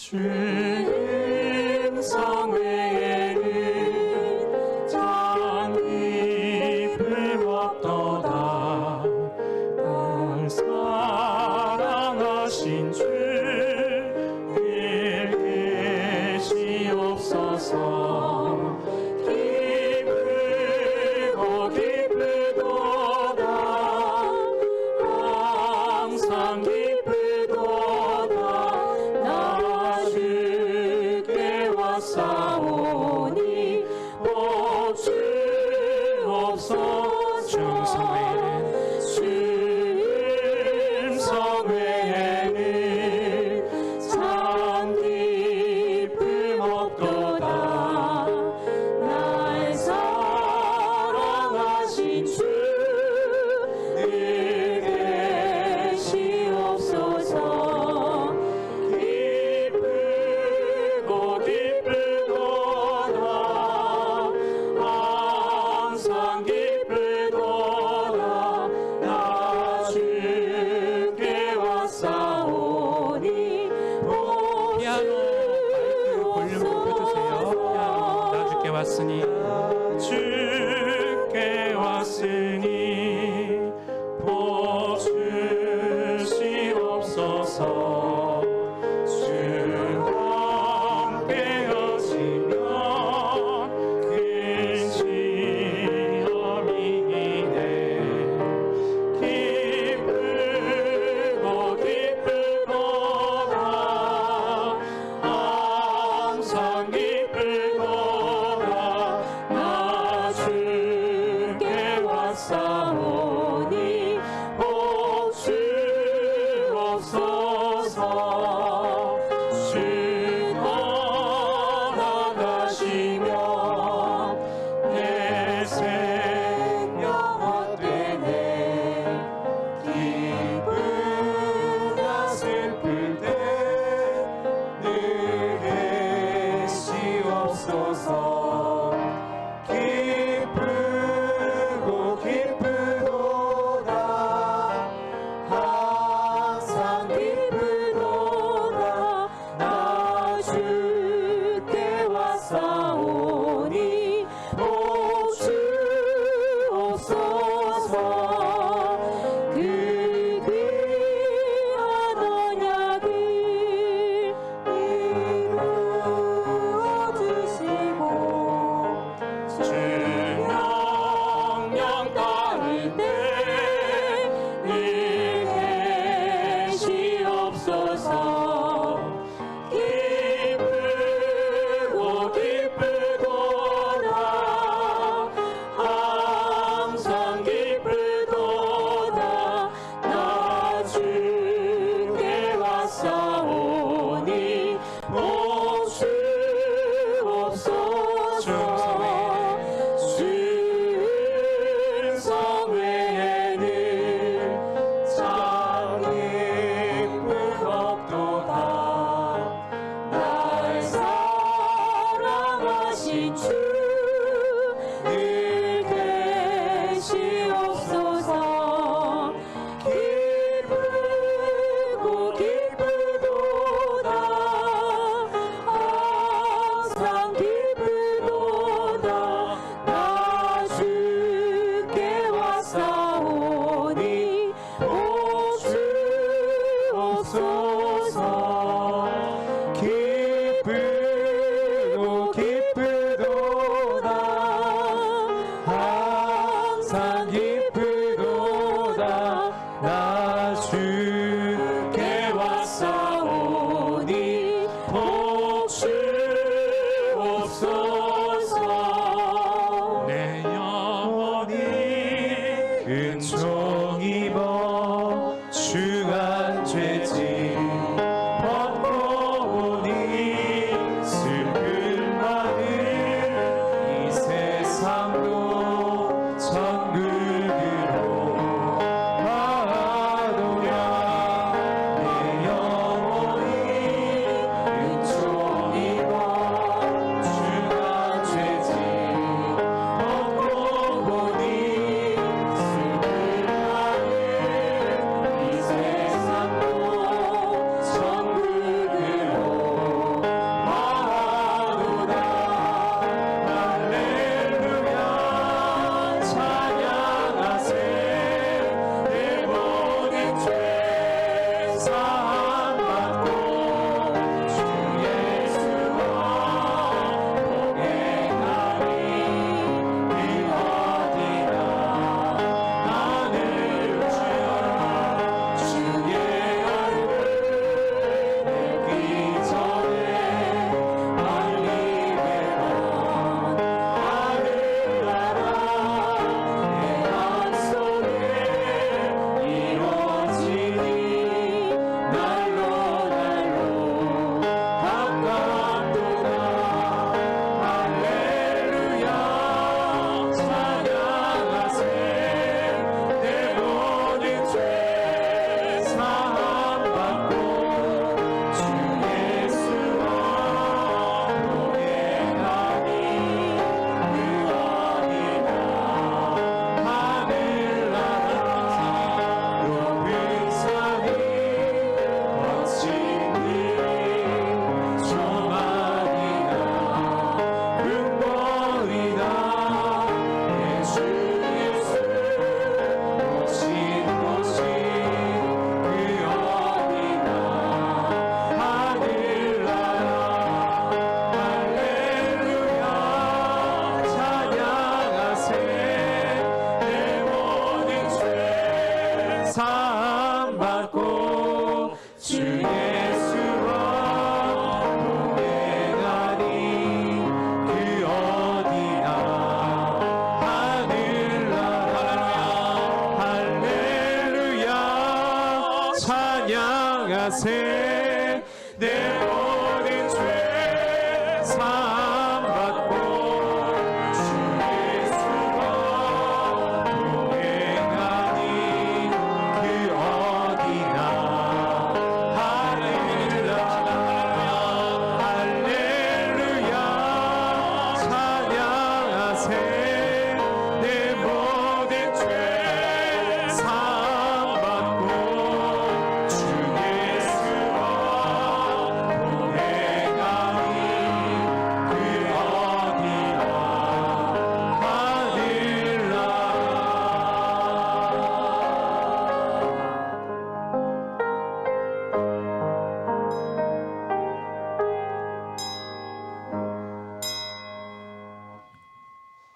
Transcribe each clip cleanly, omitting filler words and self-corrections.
주님 성회에는 잔깃을 없도다. 날 사랑하신 주 늘 계시옵소서. 기쁘고 기쁘도다. 항상 기쁘도다. 나 주께 왔사오니 복 주옵소서. 주님 성회에는 참 기쁨 없도다. 날 사랑하신 주 늘 계시옵소서. 기쁘고 기쁘도다. 항상 기쁘도다. 나 주께 왔사오니 복 피아노 마이크 볼륨 높여주세요. 피아노. 나 주께 왔으니 주께 왔으니 복 주시옵소서. 주 함께 하시면 큰 시험이네. 기쁘고 기쁘도다. 항상 기쁘도다. 나 주께 왔사오니 복 주옵소서. 주 떠나가시면 내 생명 헛되네. 기쁘나 슬플 때 늘 계시옵소서. 기쁘고 기쁘도다. 항상 기쁘도다. 나 주께 왔사오니 복 주옵소서. 그 귀한 언약을 이루어주시고 주 명령 따를 때 늘 계시옵소서. 기쁘고 기쁘도다. 항상 기쁘도다. 나 주께 왔사오니 복 주옵소서. 주님 성회에는 참 기쁨 없도다. 날 사랑하신 주 늘 계시옵소서. 기쁘고 기쁘도다. 항상 기쁘도다. 나 주께 왔사오니 복 주옵소서. 기쁘고 기쁘도다. 항상 기쁘도다. 나 주께 왔사오니 복 주옵소서. 내 영혼이 은총 입어 주한 죄짐 벗고 오니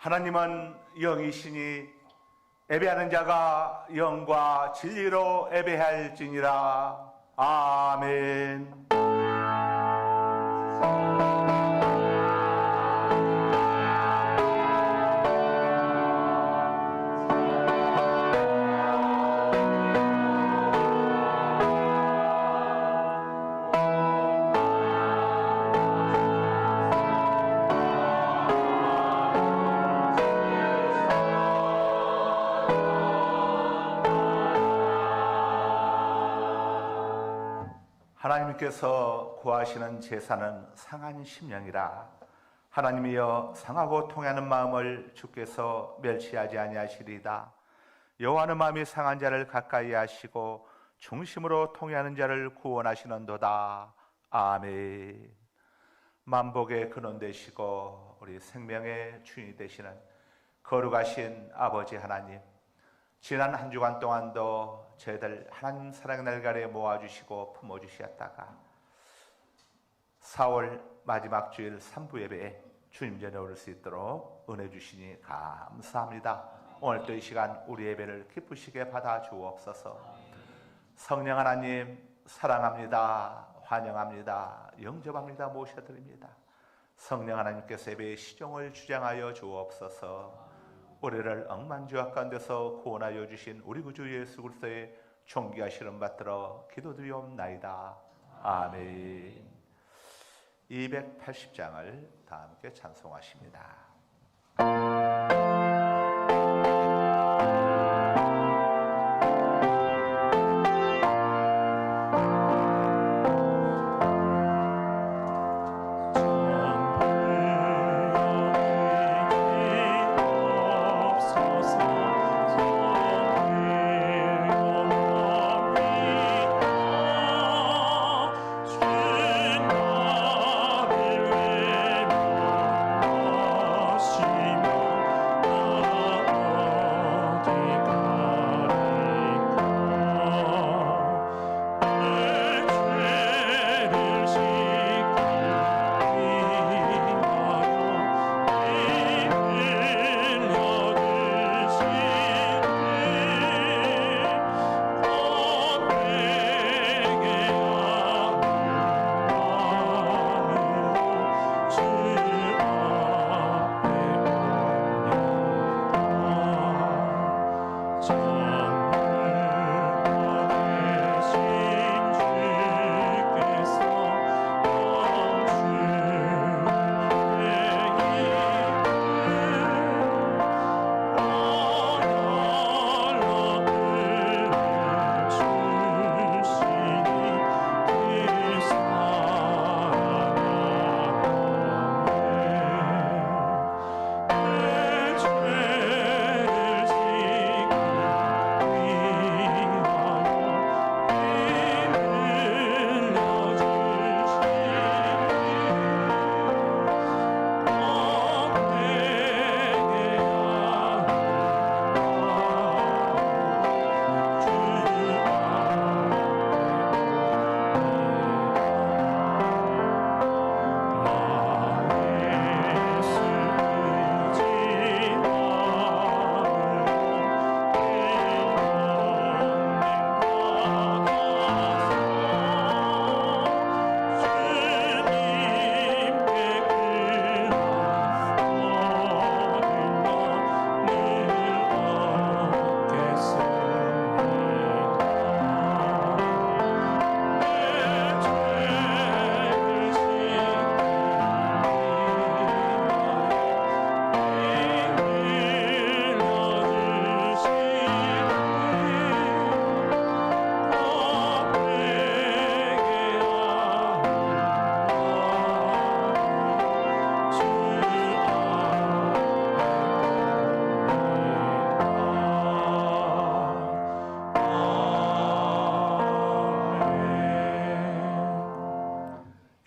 하나님은 영이시니 예배하는 자가 영과 진리로 예배할지니라. 아멘. 하나님께서 구하시는 제사는 상한 심령이라. 하나님이여 상하고 통하는 마음을 주께서 멸시하지 아니하시리이다. 여호와는 마음이 상한 자를 가까이 하시고 중심으로 통하는 자를 구원하시는도다. 아멘. 만복의 근원 되시고 우리 생명의 주인이 되시는 거룩하신 아버지 하나님, 지난 한 주간 동안도 저희들 하나님 사랑의 날가리에 모아주시고 품어주셨다가 4월 마지막 주일 3부 예배에 주님 전에 오를 수 있도록 은혜 주시니 감사합니다. 오늘도 이 시간 우리 예배를 기쁘시게 받아 주옵소서. 성령 하나님 사랑합니다. 환영합니다. 영접합니다. 모셔드립니다. 성령 하나님께서 예배의 시종을 주장하여 주옵소서. 우리를 억만주악 가운데서 구원하여 주신 우리 구주 예수 그리스도의 존귀하신 이름 받들어 기도드리옵나이다. 아멘. 280장을 다 함께 찬송하십니다.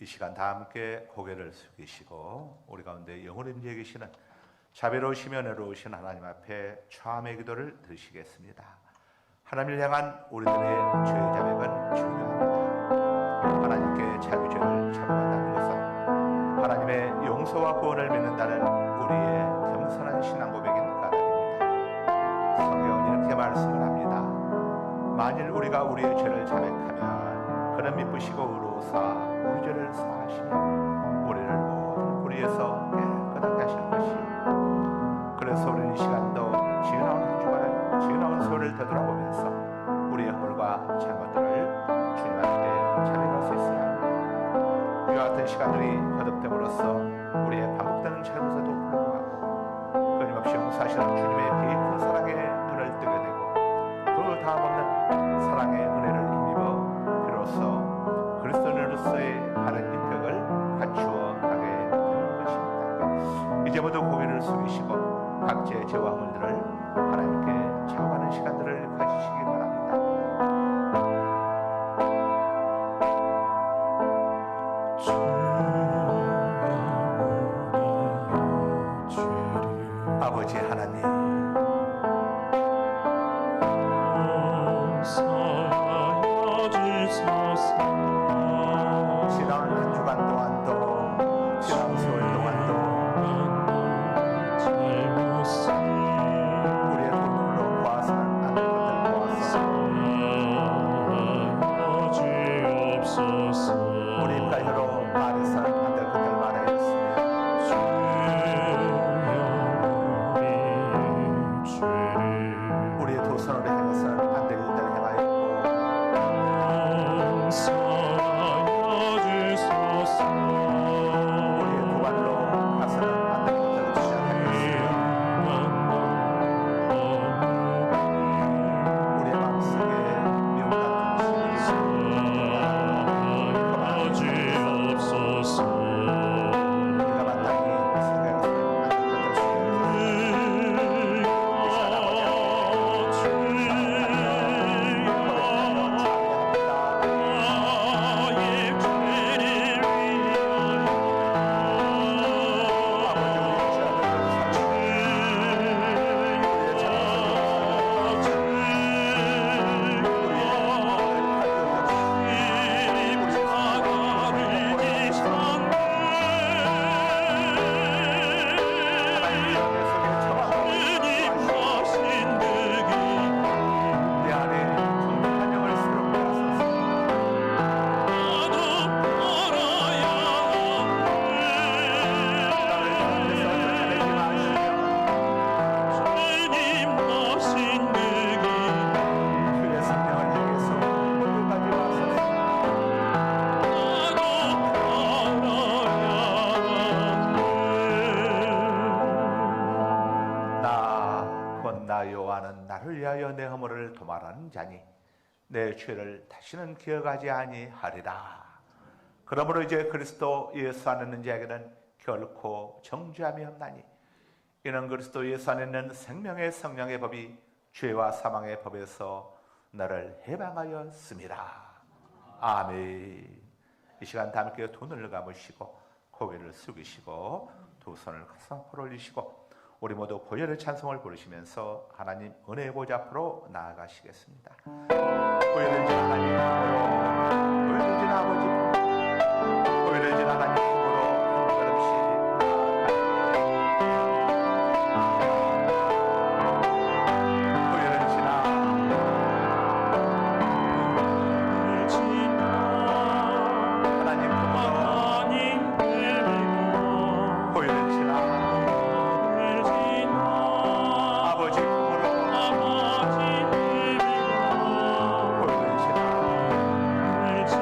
이 시간 다 함께 고개를 숙이시고 우리 가운데 영원히 임재해 계시는 자비로우시며 은혜로우신 하나님 앞에 처함의 기도를 드리시겠습니다. 하나님을 향한 우리들의 죄의 자백은 중요합니다. 하나님께 자기 죄를 자복한다는 것은 하나님의 용서와 구원을 믿는다는 우리의 겸손한 신앙 고백인 까닭입니다. 성경은 이렇게 말씀을 합니다. 만일 우리가 우리의 죄를 자백하면 그는 미쁘시고 의로우사 우리 죄를 사하시며 우리를 모든 불의에서 깨끗하게 하실 것이요. 그래서 우리는 이 시간도 지나온 한 주간을 지나온 세월을 되돌아보면서 우리의 허물과 잘못들을 주님 앞에 자백할 수 있어야 합니다. 이와 같은 시간들이 거듭됨으로써 우리의 반복되는 잘못에도 불구하고 끊임없이 용서하시는 주님의 깊은 사랑에 눈을 뜨게 되고 그 다음없는 사랑의 은혜를 힘입어 비로소 그리스도인으로서의 바른 인격을 갖추어 가게 되는 것입니다. 이제 모두 고개를 숙이시고 각지의 죄와 허물들을 하나님께 채워가는 시간들을 가지시기 바랍니다. 아버지 하나님, 지난 한 주간 동안도 지난 세월 동안도 우리의 눈으로 보아서는 안 될 것들 보아서 우리 입가로 말해서는 안 될 것들 말하였으며 우리의 두 손으로 행해서는 안 될 일들 행하였고 우리의 두 발로 가서는 안 될 것들을 시작하였으며 우리의 마음속에 미움 같은 심이 우리가 마땅히 생각해서는 안 될 것들을 내 안에 충만한 영을 새롭게 하소서. 나를 주께서 쫓아내지 마시며 주의 성령을 향해서 모두 가져와소서. 나 여호와는 나를 위하여 내 허물을 도말하는 자니 내 죄를 다시는 기억하지 아니하리라. 그러므로 이제 그리스도 예수 안에 있는 자에게는 결코 정죄함이 없나니 이는 그리스도 예수 안에 있는 생명의 성령의 법이 죄와 사망의 법에서 너를 해방하였습니다. 아멘. 이 시간 다 함께 두 눈을 감으시고 고개를 숙이시고 두 손을 가슴 앞으로 올리시고 우리 모두 고열의 찬송을 부르시면서 하나님 은혜의 보좌 앞으로 나아가시겠습니다. 고열해진 하나님 힘으로, 고열해진 아버지 힘으로, 고열해진 하나님 힘으로 한 걸음씩 나아가니 고열해진 하나님 힘으로, 고열해진 아버지 힘으로 고열해진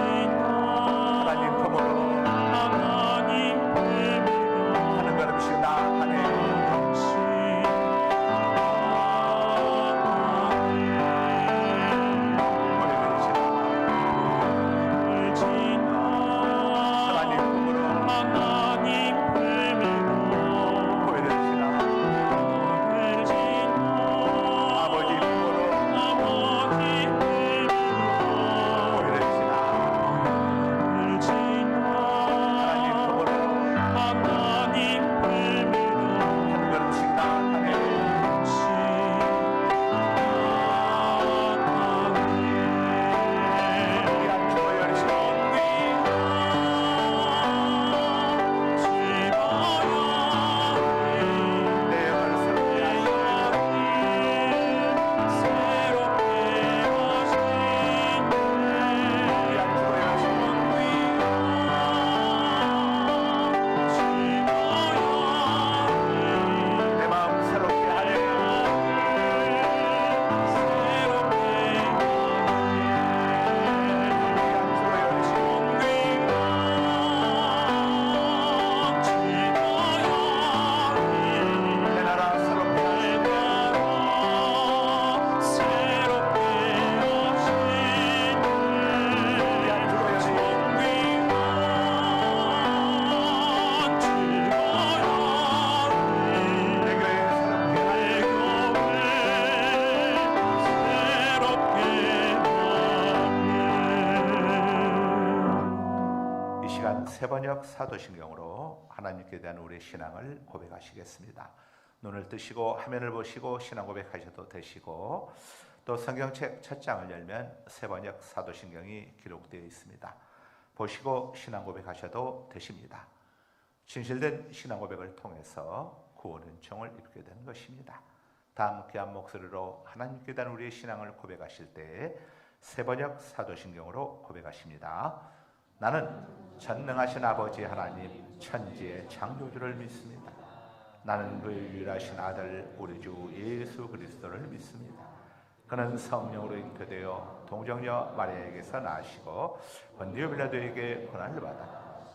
세번역 사도신경으로 하나님께 대한 우리의 신앙을 고백하시겠습니다. 눈을 뜨시고 화면을 보시고 신앙 고백하셔도 되시고, 또 성경책 첫 장을 열면 세번역 사도신경이 기록되어 있습니다. 보시고 신앙 고백하셔도 되십니다. 진실된 신앙 고백을 통해서 구원 은총을 입게 되는 것입니다. 다음 귀한 목소리로 하나님께 대한 우리의 신앙을 고백하실 때 세번역 사도신경으로 고백하십니다. 나는 전능하신 아버지 하나님 천지의 창조주를 믿습니다. 나는 그의 유일하신 아들 우리 주 예수 그리스도를 믿습니다. 그는 성령으로 잉태되어 동정녀 마리아에게서 나시고 본디오 빌라도에게 고난을 받아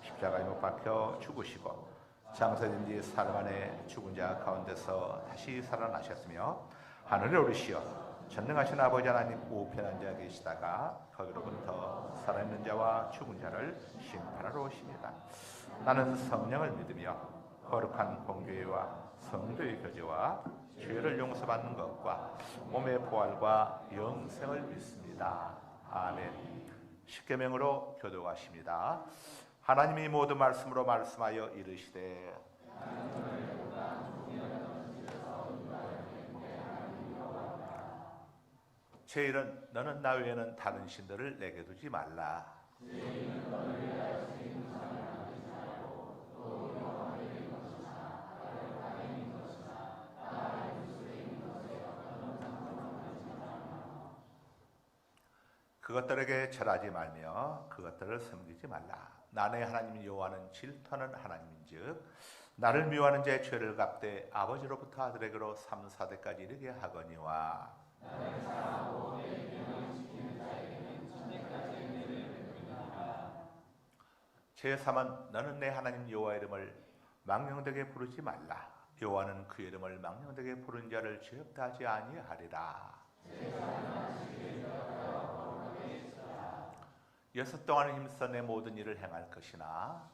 십자가에 못 박혀 죽으시고 장사된 뒤 사흘 만에 죽은 자 가운데서 다시 살아나셨으며 하늘에 오르시어 전능하신 아버지 하나님 우편에 앉아 계시다가 거기로부터 살아있는 자와 죽은 자를 심판하러 오십니다. 나는 성령을 믿으며 거룩한 공교회와 성도의 교제와 죄를 용서받는 것과 몸의 부활과 영생을 믿습니다. 아멘. 십계명으로 교도하십니다. 하나님이 모든 말씀으로 말씀하여 이르시되 제1은 너는 나 외에는 다른 신들을 내게 두지 말라. 그것들에게 절하지 말며 그것들을 섬기지 말라. 나의 하나님 여호와는 질투하는 하나님인즉 나를 미워하는 자의 죄를 갚되 아버지로부터 아들에게로 3, 4대까지 이르게 하거니와 제3은 너는 내 하나님 여호와의 이름을 망령되게 부르지 말라. 여호와는 그 이름을 망령되게 부른 자를 죄없다 하지 아니하리라. 여섯 동안을 힘써 내 모든 일을 행할 것이나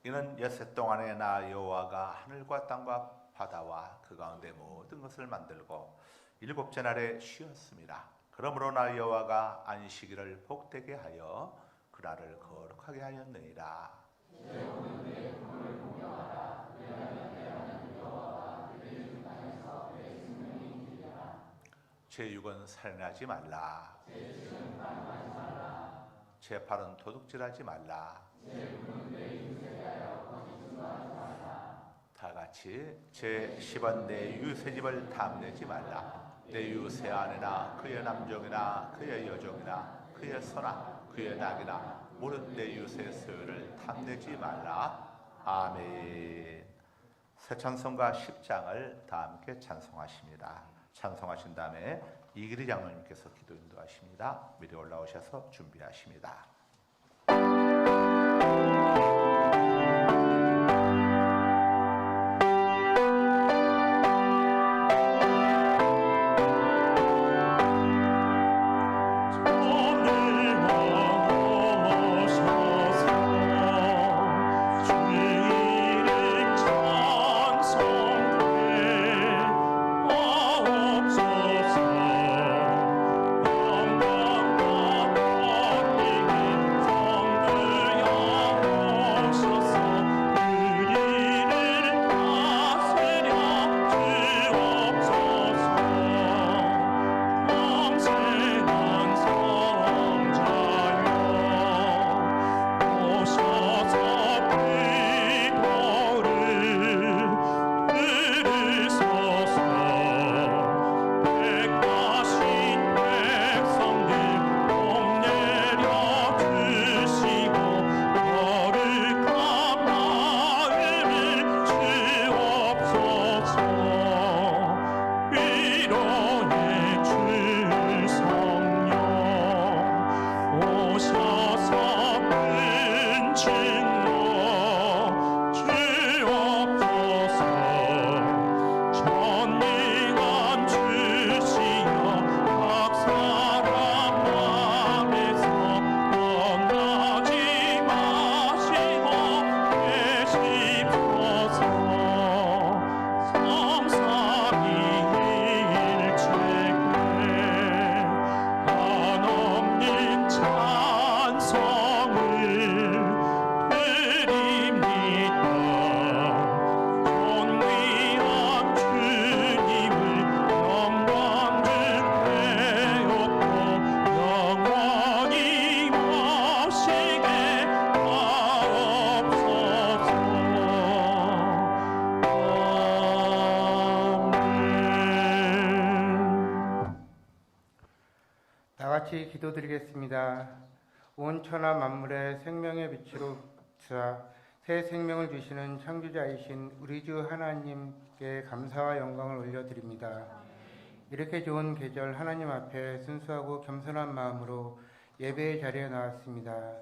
이는 여섯 동안에 나 여호와가 하늘과 땅과 바다와 그 가운데 모든 것을 만들고 일곱째 날에 쉬었습니다. 그러므로 나 여호와가 안식일을 복되게 하여 그 날을 거룩하게 하였느니라. 제6은 살인하지 말라. 제8은 도둑질하지 말라. 다 같이 제10은 내 이웃의 집을 탐내지 말라. 내 이웃의 아내나 그의 남종이나 그의 여종이나 그의 소나 그의 낙이나 모든 내 이웃의 소유를 탐내지 말라. 아멘. 새 찬송가 10장을 다 함께 찬송하십니다. 찬송하신 다음에 이기리 장로님께서 기도 인도하십니다. 미리 올라오셔서 준비하십니다. 같이 기도드리겠습니다. 온 천하 만물의 생명의 빛으로 비추사 새 생명을 주시는 창조자이신 우리 주 하나님께 감사와 영광을 올려드립니다. 이렇게 좋은 계절 하나님 앞에 순수하고 겸손한 마음으로 예배의 자리에 나왔습니다.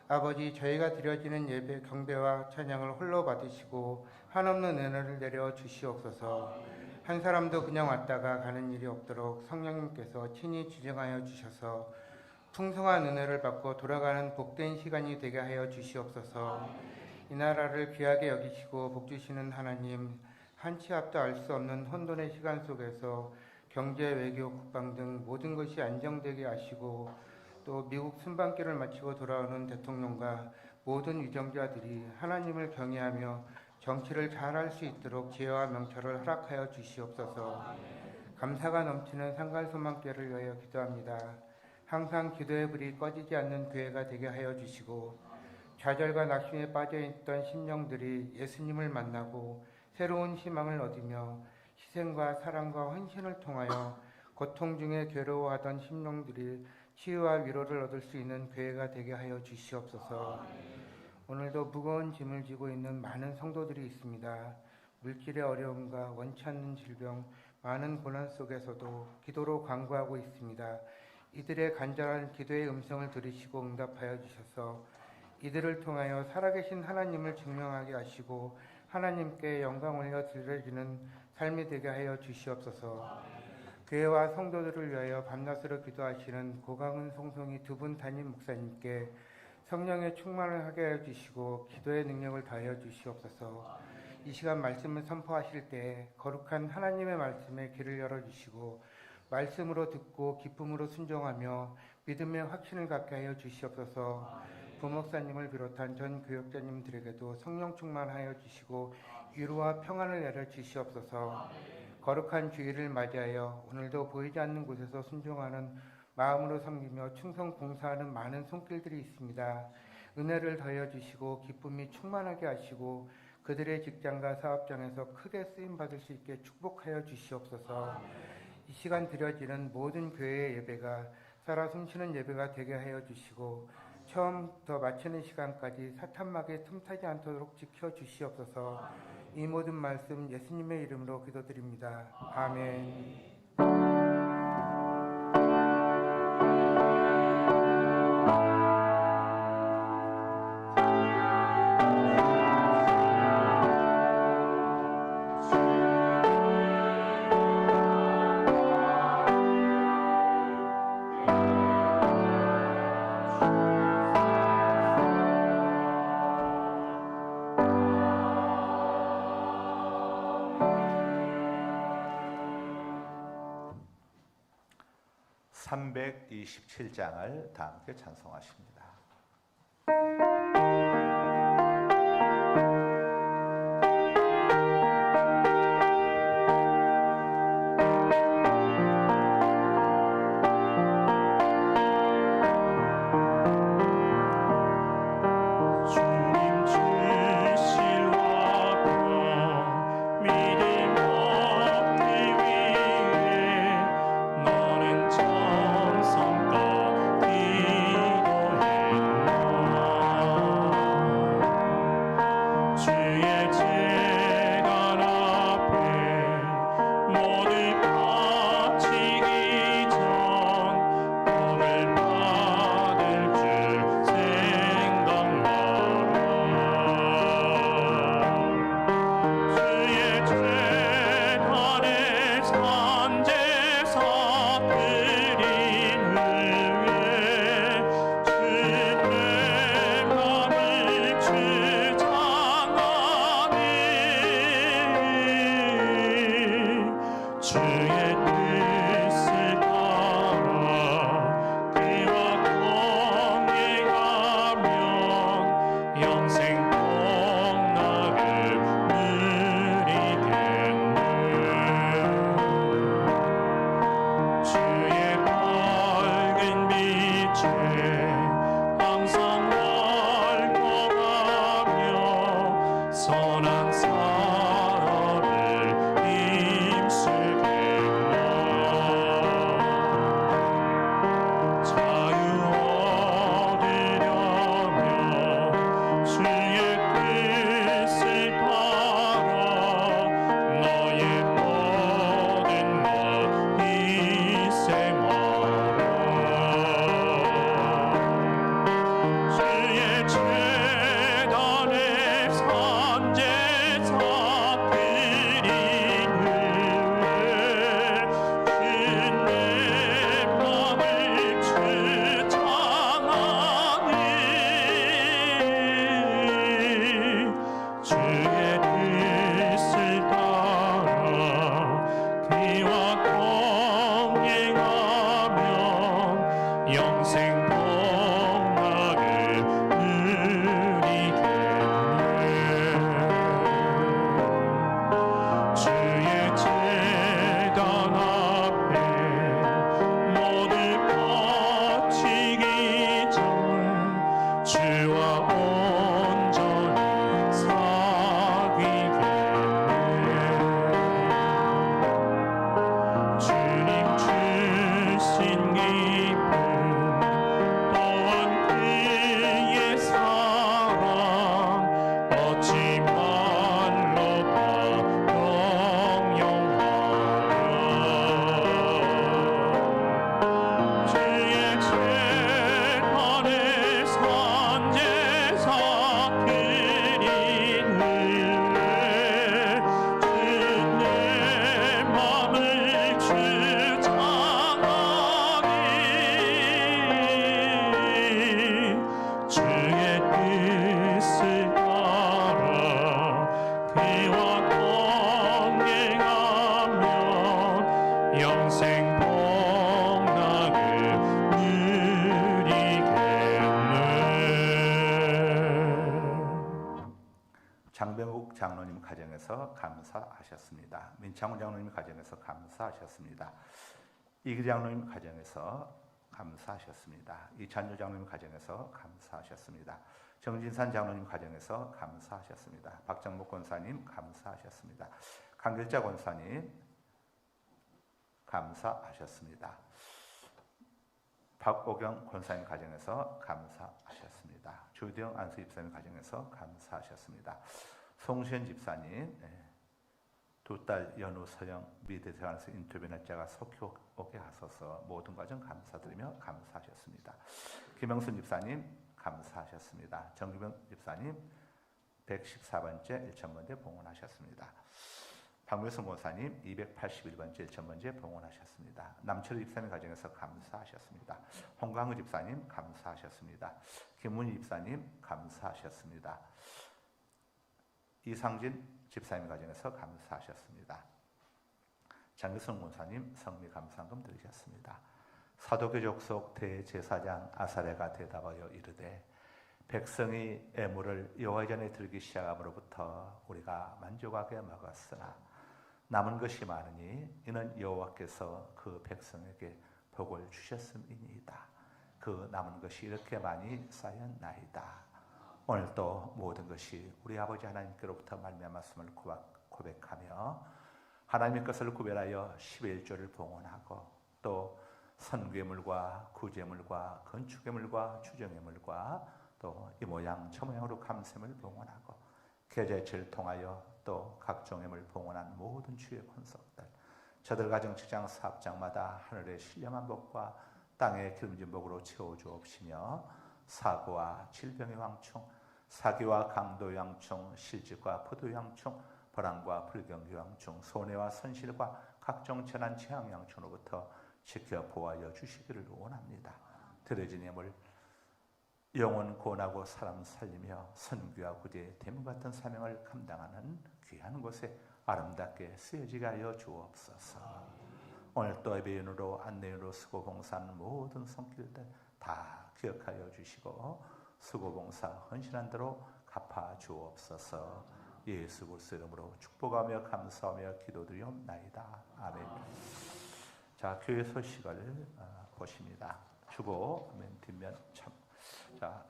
아버지, 저희가 드려지는 예배 경배와 찬양을 홀로 받으시고 한없는 은혜를 내려 주시옵소서. 한 사람도 그냥 왔다가 가는 일이 없도록 성령님께서 친히 주정하여 주셔서 풍성한 은혜를 받고 돌아가는 복된 시간이 되게 하여 주시옵소서. 이 나라를 귀하게 여기시고 복주시는 하나님, 한 치 앞도 알 수 없는 혼돈의 시간 속에서 경제, 외교, 국방 등 모든 것이 안정되게 하시고 또 미국 순방길을 마치고 돌아오는 대통령과 모든 위정자들이 하나님을 경외하며 정치를 잘할 수 있도록 지혜와 명철을 허락하여 주시옵소서. 감사가 넘치는 상간소망교회를 위하여 기도합니다. 항상 기도의 불이 꺼지지 않는 교회가 되게 하여 주시고 좌절과 낙심에 빠져있던 심령들이 예수님을 만나고 새로운 희망을 얻으며 희생과 사랑과 헌신을 통하여 고통 중에 괴로워하던 심령들이 치유와 위로를 얻을 수 있는 교회가 되게 하여 주시옵소서. 오늘도 무거운 짐을 지고 있는 많은 성도들이 있습니다. 물질의 어려움과 원치 않는 질병, 많은 고난 속에서도 기도로 간구하고 있습니다. 이들의 간절한 기도의 음성을 들으시고 응답하여 주셔서 이들을 통하여 살아계신 하나님을 증명하게 하시고 하나님께 영광 올려 드려지는 삶이 되게 하여 주시옵소서. 교회와 성도들을 위하여 밤낮으로 기도하시는 고강은 송송이 두 분 담임 목사님께 성령의 충만을 하게 해 주시고 기도의 능력을 다하여 주시옵소서. 이 시간 말씀을 선포하실 때 거룩한 하나님의 말씀에 귀를 열어주시고 말씀으로 듣고 기쁨으로 순종하며 믿음의 확신을 갖게 하여 주시옵소서. 부목사님을 비롯한 전 교역자님들에게도 성령 충만하여 주시고 위로와 평안을 내려 주시옵소서. 거룩한 주일을 맞이하여 오늘도 보이지 않는 곳에서 순종하는 마음으로 섬기며 충성 봉사하는 많은 손길들이 있습니다. 은혜를 더해 주시고 기쁨이 충만하게 하시고 그들의 직장과 사업장에서 크게 쓰임받을 수 있게 축복하여 주시옵소서. 이 시간 드려지는 모든 교회의 예배가 살아 숨쉬는 예배가 되게 하여 주시고 처음부터 마치는 시간까지 사탄막에 틈타지 않도록 지켜주시옵소서. 이 모든 말씀 예수님의 이름으로 기도드립니다. 아멘. (327장을) 다 함께 찬송하십니다. 너는 정성껏 기도해 가정에서 감사하셨습니다. 민창훈 장로님 가정에서 감사하셨습니다. 이기 장로님 가정에서 감사하셨습니다. 이찬주 장로님 가정에서 감사하셨습니다. 정진산 장로님 가정에서 감사하셨습니다. 박정목 권사님 감사하셨습니다. 강길자 권사님 감사하셨습니다. 박오경 권사님 가정에서 감사하셨습니다. 조대영 안수 집사님 가정에서 감사하셨습니다. 송시현 집사님, 두 딸 연우 서영 미대생활에서 인터뷰 날짜가 속히 오게 하소서 모든 과정 감사드리며 감사하셨습니다. 김영순 집사님 감사하셨습니다. 정규병 집사님 114번째 1000번째 봉헌하셨습니다. 박묘성 권사님 281번째 1000번째 봉헌하셨습니다. 남철 집사님 가정에서 감사하셨습니다. 홍광우 집사님 감사하셨습니다. 김문희 집사님 감사하셨습니다. 이상진 집사님 가정에서 감사하셨습니다. 장규성 권사님 성미 감사금 드리셨습니다. 사도교 족속 대제사장 아사랴가 대답하여 이르되 백성이 애물을 여호와 전에 들기 시작함으로부터 우리가 만족하게 먹었으나 남은 것이 많으니 이는 여호와께서 그 백성에게 복을 주셨음이니이다. 그 남은 것이 이렇게 많이 쌓였나이다. 오늘도 모든 것이 우리 아버지 하나님께로부터 말미암았음을 고백하며 하나님의 것을 구별하여 11조를 봉헌하고 또 선괴물과 구제물과 건축괴물과 추정괴물과 또 이 모양 저 모양으로 감샘을 봉헌하고 계제체를 통하여 또 각종 예물 봉헌한 모든 주의 권속들 저들 가정 직장 사업장마다 하늘의 신령한 복과 땅의 기름진 복으로 채워주옵시며 사고와 질병의 황충 사기와 강도의 황충 실직과 포도의 황충 불안과 불경의 황충 손해와 손실과 각종 재난 재앙의 황충으로부터 지켜 보호하여 주시기를 원합니다. 드려진 예물 영혼 구원하고 사람 살리며 선교와 구제 대문 같은 사명을 감당하는 귀한 곳에 아름답게 쓰여지게 하여 주옵소서. 오늘 또 예배인으로 안내인으로 수고 봉사하는 모든 손길들 다 기억하여 주시고 수고 봉사 헌신한 대로 갚아 주옵소서. 예수 그리스도 이름으로 축복하며 감사하며 기도드리옵나이다. 아멘. 자, 교회 소식을 보십니다. 주보 맨 뒷면 참. 자,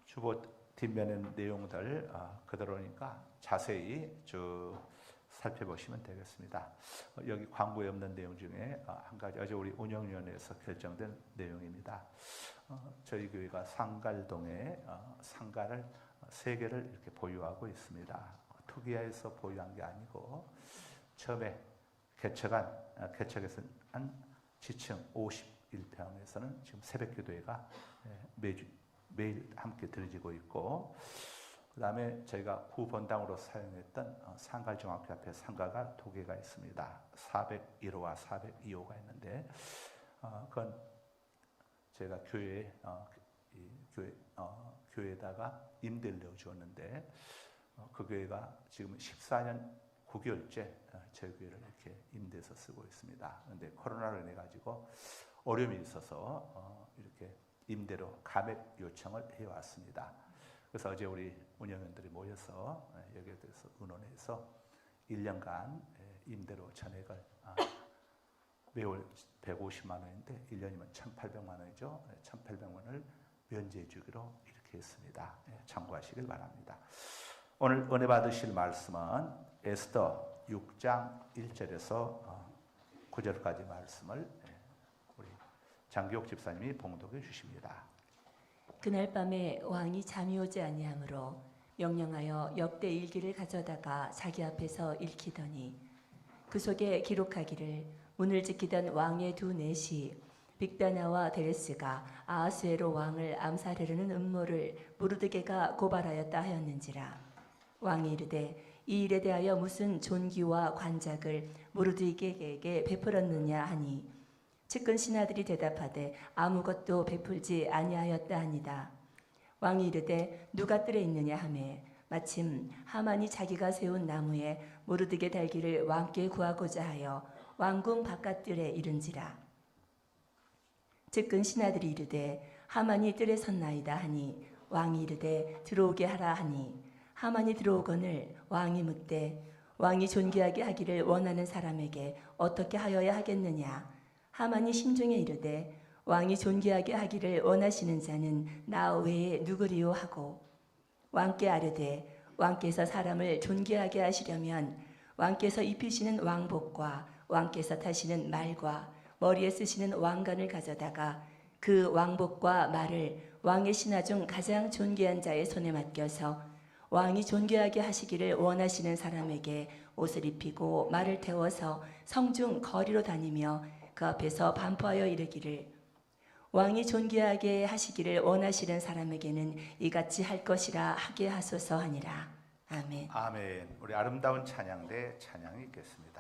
주보 뒷면의 내용들 그대로니까 자세히 쭉 살펴보시면 되겠습니다. 여기 광고에 없는 내용 중에 한 가지 어제 우리 운영위원회에서 결정된 내용입니다. 저희 교회가 상갈동에 상가를 3개를 이렇게 보유하고 있습니다. 투기하에서 보유한 게 아니고 처음에 개척에서 한 지층 51평에서는 지금 새벽기도회가 매일 함께 드려지고 있고 그 다음에 저희가 구본당으로 사용했던 상갈중학교 앞에 상가가 2개가 있습니다. 401호와 402호가 있는데 그건 제가 교회에다가 임대를 내어주었는데 그 교회가 지금 14년 9개월째 저희 교회를 이렇게 임대해서 쓰고 있습니다. 그런데 코로나로 인해 가지고 어려움이 있어서 이렇게 임대로 감액 요청을 해왔습니다. 그래서 어제 우리 운영원들이 모여서 여기에 대해서 의논해서 1년간 임대로 전액을 매월 150만 원인데 1년이면 1,800만 원이죠. 1,800만 원을 면제해 주기로 이렇게 했습니다. 참고하시길 바랍니다. 오늘 은혜 받으실 말씀은 에스더 6장 1절에서 9절까지 말씀을 우리 장기옥 집사님이 봉독해 주십니다. 그날 밤에 왕이 잠이 오지 아니하므로 명령하여 역대 일기를 가져다가 자기 앞에서 읽히더니 그 속에 기록하기를 문을 지키던 왕의 두 내시 빅다나와 데레스가 아하수에로 왕을 암살하려는 음모를 무르드게가 고발하였다 하였는지라. 왕이 이르되 이 일에 대하여 무슨 존귀와 관작을 무르드게에게 베풀었느냐 하니 측근 신하들이 대답하되 아무것도 베풀지 아니하였다 하니다. 왕이 이르되 누가 뜰에 있느냐 하매 마침 하만이 자기가 세운 나무에 무르드게 달기를 왕께 구하고자 하여 왕궁 바깥뜰에 이른지라. 측근 신하들이 이르되 하만이 뜰에 섰나이다 하니 왕이 이르되 들어오게 하라 하니 하만이 들어오거늘 왕이 묻되 왕이 존귀하게 하기를 원하는 사람에게 어떻게 하여야 하겠느냐. 하만이 심중에 이르되 왕이 존귀하게 하기를 원하시는 자는 나 외에 누구리요 하고 왕께 아뢰되 왕께서 사람을 존귀하게 하시려면 왕께서 입히시는 왕복과 왕께서 타시는 말과 머리에 쓰시는 왕관을 가져다가 그 왕복과 말을 왕의 신하 중 가장 존귀한 자의 손에 맡겨서 왕이 존귀하게 하시기를 원하시는 사람에게 옷을 입히고 말을 태워서 성중 거리로 다니며 그 앞에서 반포하여 이르기를 왕이 존귀하게 하시기를 원하시는 사람에게는 이같이 할 것이라 하게 하소서 하니라. 아멘. 아멘. 우리 아름다운 찬양대 찬양이 있겠습니다.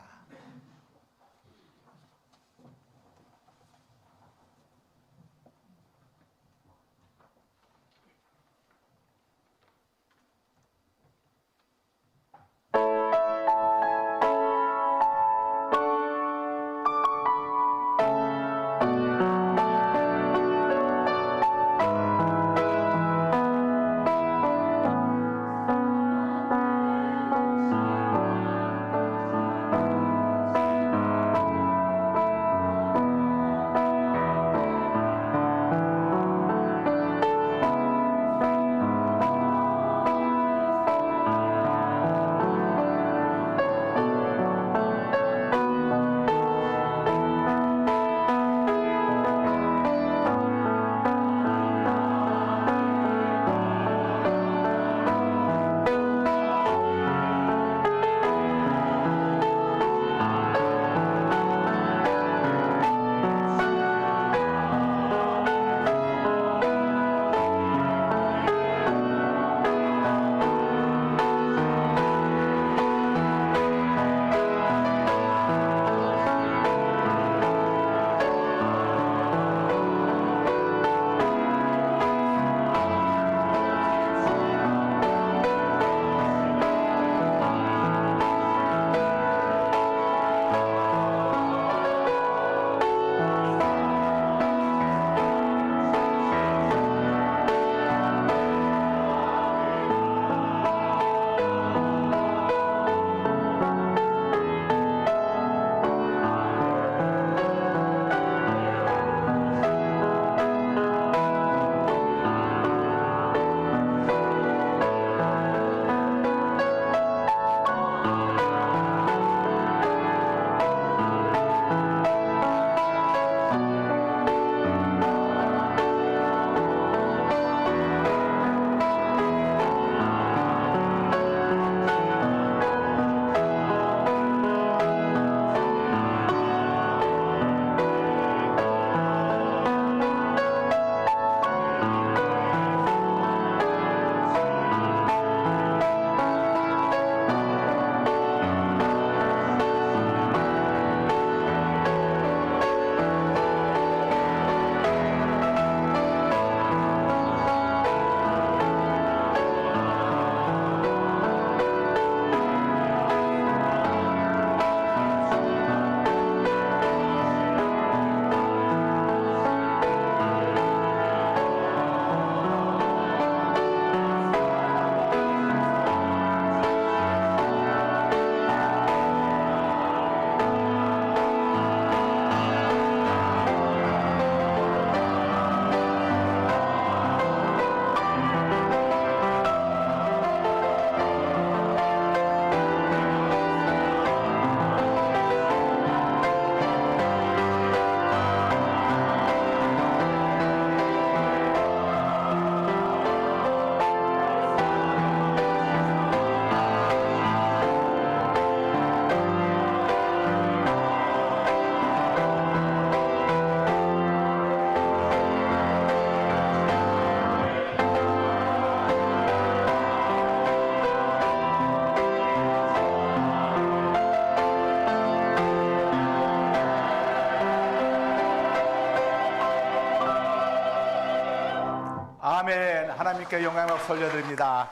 아멘. 하나님께 영광을 돌려드립니다.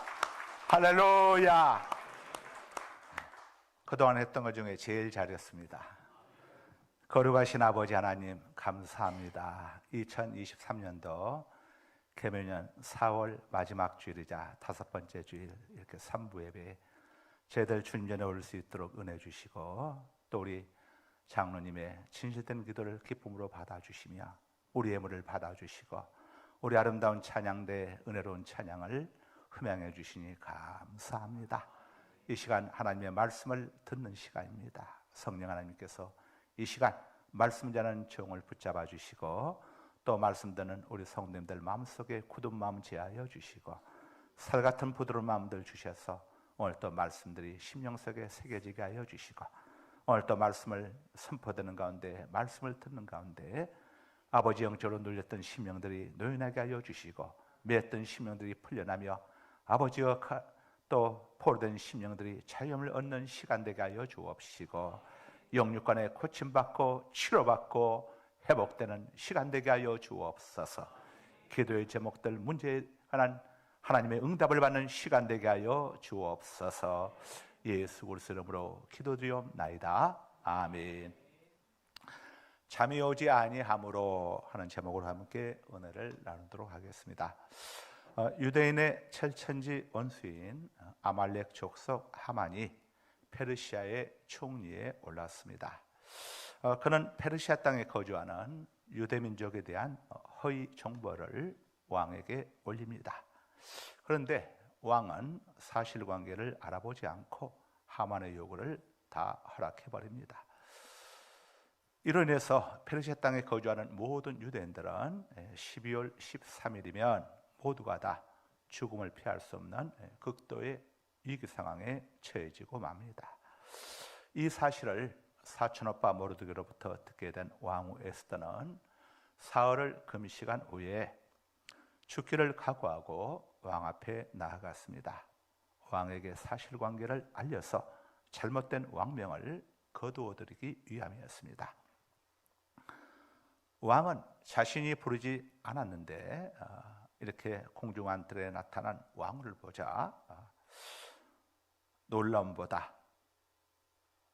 할렐루야. 그동안 했던 것 중에 제일 잘했습니다. 거룩하신 아버지 하나님 감사합니다. 2023년도 개묘년 4월 마지막 주일이자 5번째 주일 이렇게 3부 예배 저희들 주님 전에 올 수 있도록 은혜 주시고 또 우리 장로님의 진실된 기도를 기쁨으로 받아주시며 우리 예물을 받아주시고 우리 아름다운 찬양대 은혜로운 찬양을 흠양해 주시니 감사합니다. 이 시간 하나님의 말씀을 듣는 시간입니다. 성령 하나님께서 이 시간 말씀 전하는 종을 붙잡아 주시고 또 말씀 듣는 우리 성도님들 마음속에 굳은 마음 제하여 주시고 살 같은 부드러운 마음들 주셔서 오늘 또 말씀들이 심령 속에 새겨지게 하여 주시고 오늘 또 말씀을 선포되는 가운데 말씀을 듣는 가운데 아버지 영적으로 눌렸던 심령들이 노연하게 하여 주시고 매었던 심령들이 풀려나며 아버지와 또 포로된 심령들이 자유함을 얻는 시간 되게 하여 주옵시고 영육간에 고침받고 치료받고 회복되는 시간 되게 하여 주옵소서. 기도의 제목들 문제에 관한 하나님의 응답을 받는 시간 되게 하여 주옵소서. 예수 그리스도 이름으로 기도드리옵나이다. 아멘. 잠이 오지 아니함으로 하는 제목으로 함께 은혜를 나누도록 하겠습니다. 유대인의 철천지 원수인 아말렉 족속 하만이 페르시아의 총리에 올랐습니다. 그는 페르시아 땅에 거주하는 유대민족에 대한 허위 정보를 왕에게 올립니다. 그런데 왕은 사실관계를 알아보지 않고 하만의 요구를 다 허락해버립니다. 이로 인해서 페르시아 땅에 거주하는 모든 유대인들은 12월 13일이면 모두가 다 죽음을 피할 수 없는 극도의 위기 상황에 처해지고 맙니다. 이 사실을 사촌오빠 모르드게로부터 듣게 된 왕후 에스더는 사흘을 금식한 후에 죽기를 각오하고 왕 앞에 나아갔습니다. 왕에게 사실관계를 알려서 잘못된 왕명을 거두어들이기 위함이었습니다. 왕은 자신이 부르지 않았는데 이렇게 공중안뜰에 나타난 왕후를 보자 놀라움보다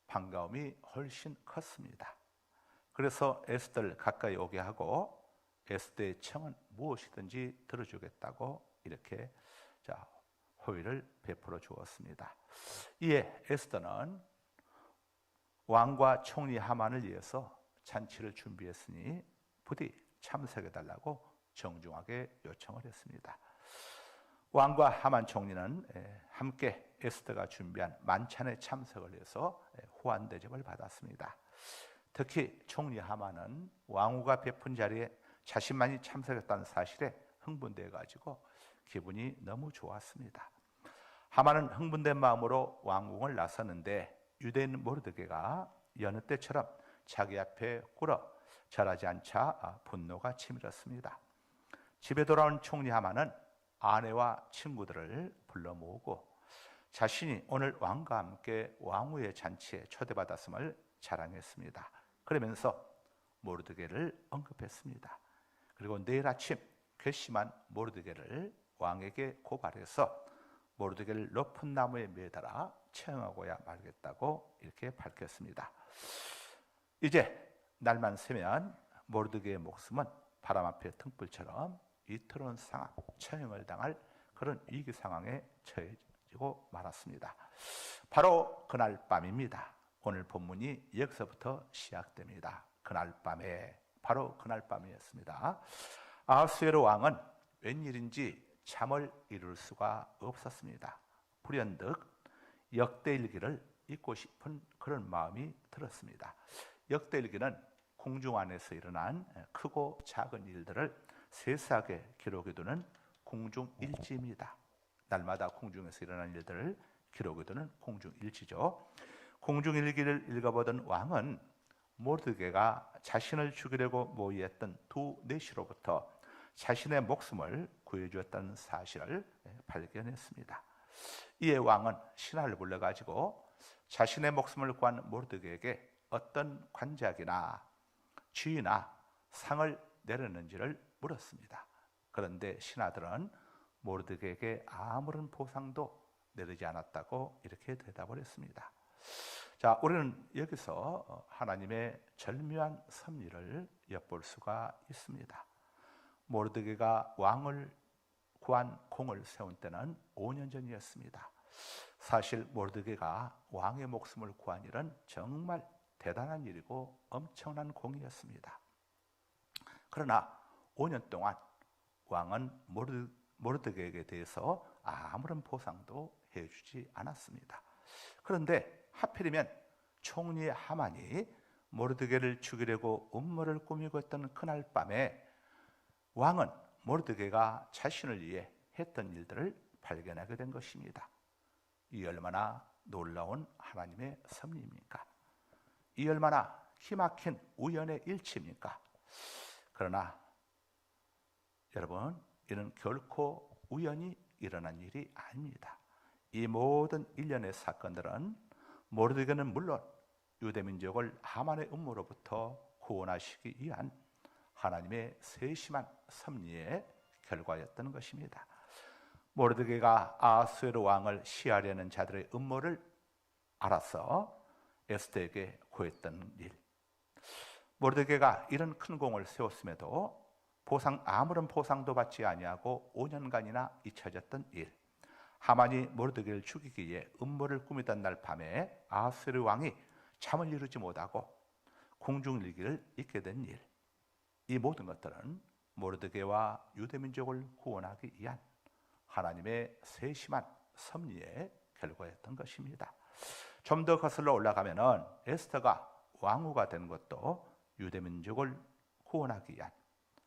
반가움이 훨씬 컸습니다. 그래서 에스더를 가까이 오게 하고 에스더의 청은 무엇이든지 들어주겠다고 이렇게 호의를 베풀어 주었습니다. 이에 에스더는 왕과 총리 하만을 위해서 잔치를 준비했으니 부디 참석해달라고 정중하게 요청을 했습니다. 왕과 하만 총리는 함께 에스더가 준비한 만찬에 참석을 해서 호환 대접을 받았습니다. 특히 총리 하만은 왕후가 베푼 자리에 자신만이 참석했다는 사실에 흥분돼 가지고 기분이 너무 좋았습니다. 하만은 흥분된 마음으로 왕궁을 나섰는데 유대인 모르드게가 여느 때처럼 자기 앞에 꿇어 절하지 않자 분노가 치밀었습니다. 집에 돌아온 총리 하만은 아내와 친구들을 불러 모으고 자신이 오늘 왕과 함께 왕후의 잔치에 초대받았음을 자랑했습니다. 그러면서 모르드게를 언급했습니다. 그리고 내일 아침 괘씸한 모르드게를 왕에게 고발해서 모르드게를 높은 나무에 매달아 처형하고야 말겠다고 이렇게 밝혔습니다. 이제 날만 새면 모르드게의 목숨은 바람 앞의 등불처럼 이토록 상한 처형을 당할 그런 위기 상황에 처해지고 말았습니다. 바로 그날 밤입니다. 오늘 본문이 여기서부터 시작됩니다. 그날 밤에 바로 그날 밤이었습니다. 아하수에로 왕은 웬일인지 잠을 이룰 수가 없었습니다. 불현듯 역대일기를 읽고 싶은 그런 마음이 들었습니다. 역대일기는 궁중 안에서 일어난 크고 작은 일들을 세세하게 기록해두는 궁중일지입니다. 날마다 궁중에서 일어난 일들을 기록해두는 궁중일지죠. 궁중일기를 읽어보던 왕은 모르드게가 자신을 죽이려고 모의했던 두 내시로부터 자신의 목숨을 구해주었다는 사실을 발견했습니다. 이에 왕은 신하를 불러가지고 자신의 목숨을 구한 모르드게에게 어떤 관작이나 지위나 상을 내렸는지를 물었습니다. 그런데 신하들은 모르드게에게 아무런 보상도 내리지 않았다고 이렇게 대답을 했습니다. 자, 우리는 여기서 하나님의 절묘한 섭리를 엿볼 수가 있습니다. 모르드게가 왕을 구한 공을 세운 때는 5년 전이었습니다. 사실 모르드게가 왕의 목숨을 구한 일은 정말 대단한 일이고 엄청난 공이었습니다. 그러나 5년 동안 왕은 모르드게에게 대해서 아무런 보상도 해주지 않았습니다. 그런데 하필이면 총리 하만이 모르드게를 죽이려고 음모를 꾸미고 있던 그날 밤에 왕은 모르드게가 자신을 위해 했던 일들을 발견하게 된 것입니다. 이 얼마나 놀라운 하나님의 섭리입니까? 이 얼마나 기막힌 우연의 일치입니까? 그러나 여러분, 이는 결코 우연히 일어난 일이 아닙니다. 이 모든 일련의 사건들은 모르드게는 물론 유대민족을 하만의 음모로부터 구원하시기 위한 하나님의 세심한 섭리의 결과였던 것입니다. 모르드게가 아하수에로 왕을 시하려는 자들의 음모를 알아서 에스더에게 고했던 일, 모르드게가 이런 큰 공을 세웠음에도 아무런 보상도 받지 아니하고 5년간이나 잊혀졌던 일, 하만이 모르드게를 죽이기 위해 음모를 꾸미던 날 밤에 아하수에로 왕이 잠을 이루지 못하고 궁중일기를 읽게 된 일, 이 모든 것들은 모르드게와 유대민족을 구원하기 위한 하나님의 세심한 섭리의 결과였던 것입니다. 좀 더 거슬러 올라가면은 에스더가 왕후가 된 것도 유대민족을 구원하기 위한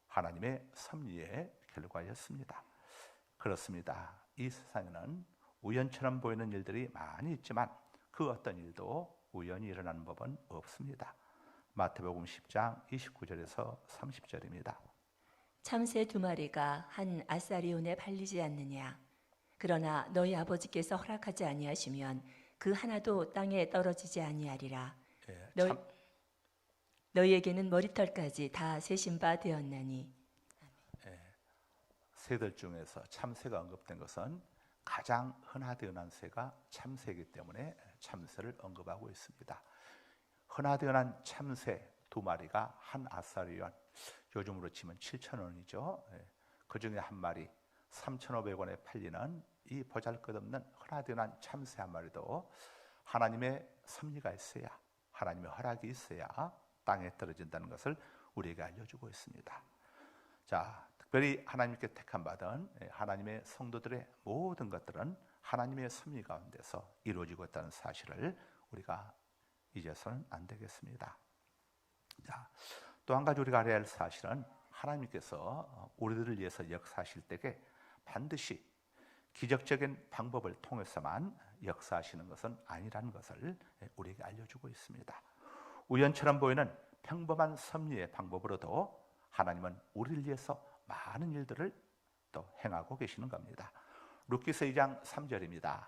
하나님의 섭리의 결과였습니다. 그렇습니다. 이 세상에는 우연처럼 보이는 일들이 많이 있지만 그 어떤 일도 우연히 일어나는 법은 없습니다. 마태복음 10장 29절에서 30절입니다. 참새 2마리가 한 아사리온에 팔리지 않느냐? 그러나 너희 아버지께서 허락하지 아니하시면 그 하나도 땅에 떨어지지 아니하리라. 예, 너희에게는 머리털까지 다 세신 바 되었나니. 새들 중에서 참새가 언급된 것은 가장 흔하디언한 새가 참새이기 때문에 참새를 언급하고 있습니다. 흔하디언한 참새 2마리가 한 아사리온, 요즘으로 치면 7,000원이죠. 그 중에 한 마리 3,500원에 팔리는 이 보잘것없는 흔하디언한 참새 한 마리도 하나님의 섭리가 있어야, 하나님의 허락이 있어야 땅에 떨어진다는 것을 우리에게 알려주고 있습니다. 자, 특별히 하나님께 택함 받은 하나님의 성도들의 모든 것들은 하나님의 섭리 가운데서 이루어지고 있다는 사실을 우리가 잊어서는 안 되겠습니다. 자, 또 한 가지 우리가 알아야 할 사실은 하나님께서 우리들을 위해서 역사하실 때에 반드시 기적적인 방법을 통해서만 역사하시는 것은 아니라는 것을 우리에게 알려주고 있습니다. 우연처럼 보이는 평범한 섭리의 방법으로도 하나님은 우리를 위해서 많은 일들을 또 행하고 계시는 겁니다. 룻기서 2장 3절입니다.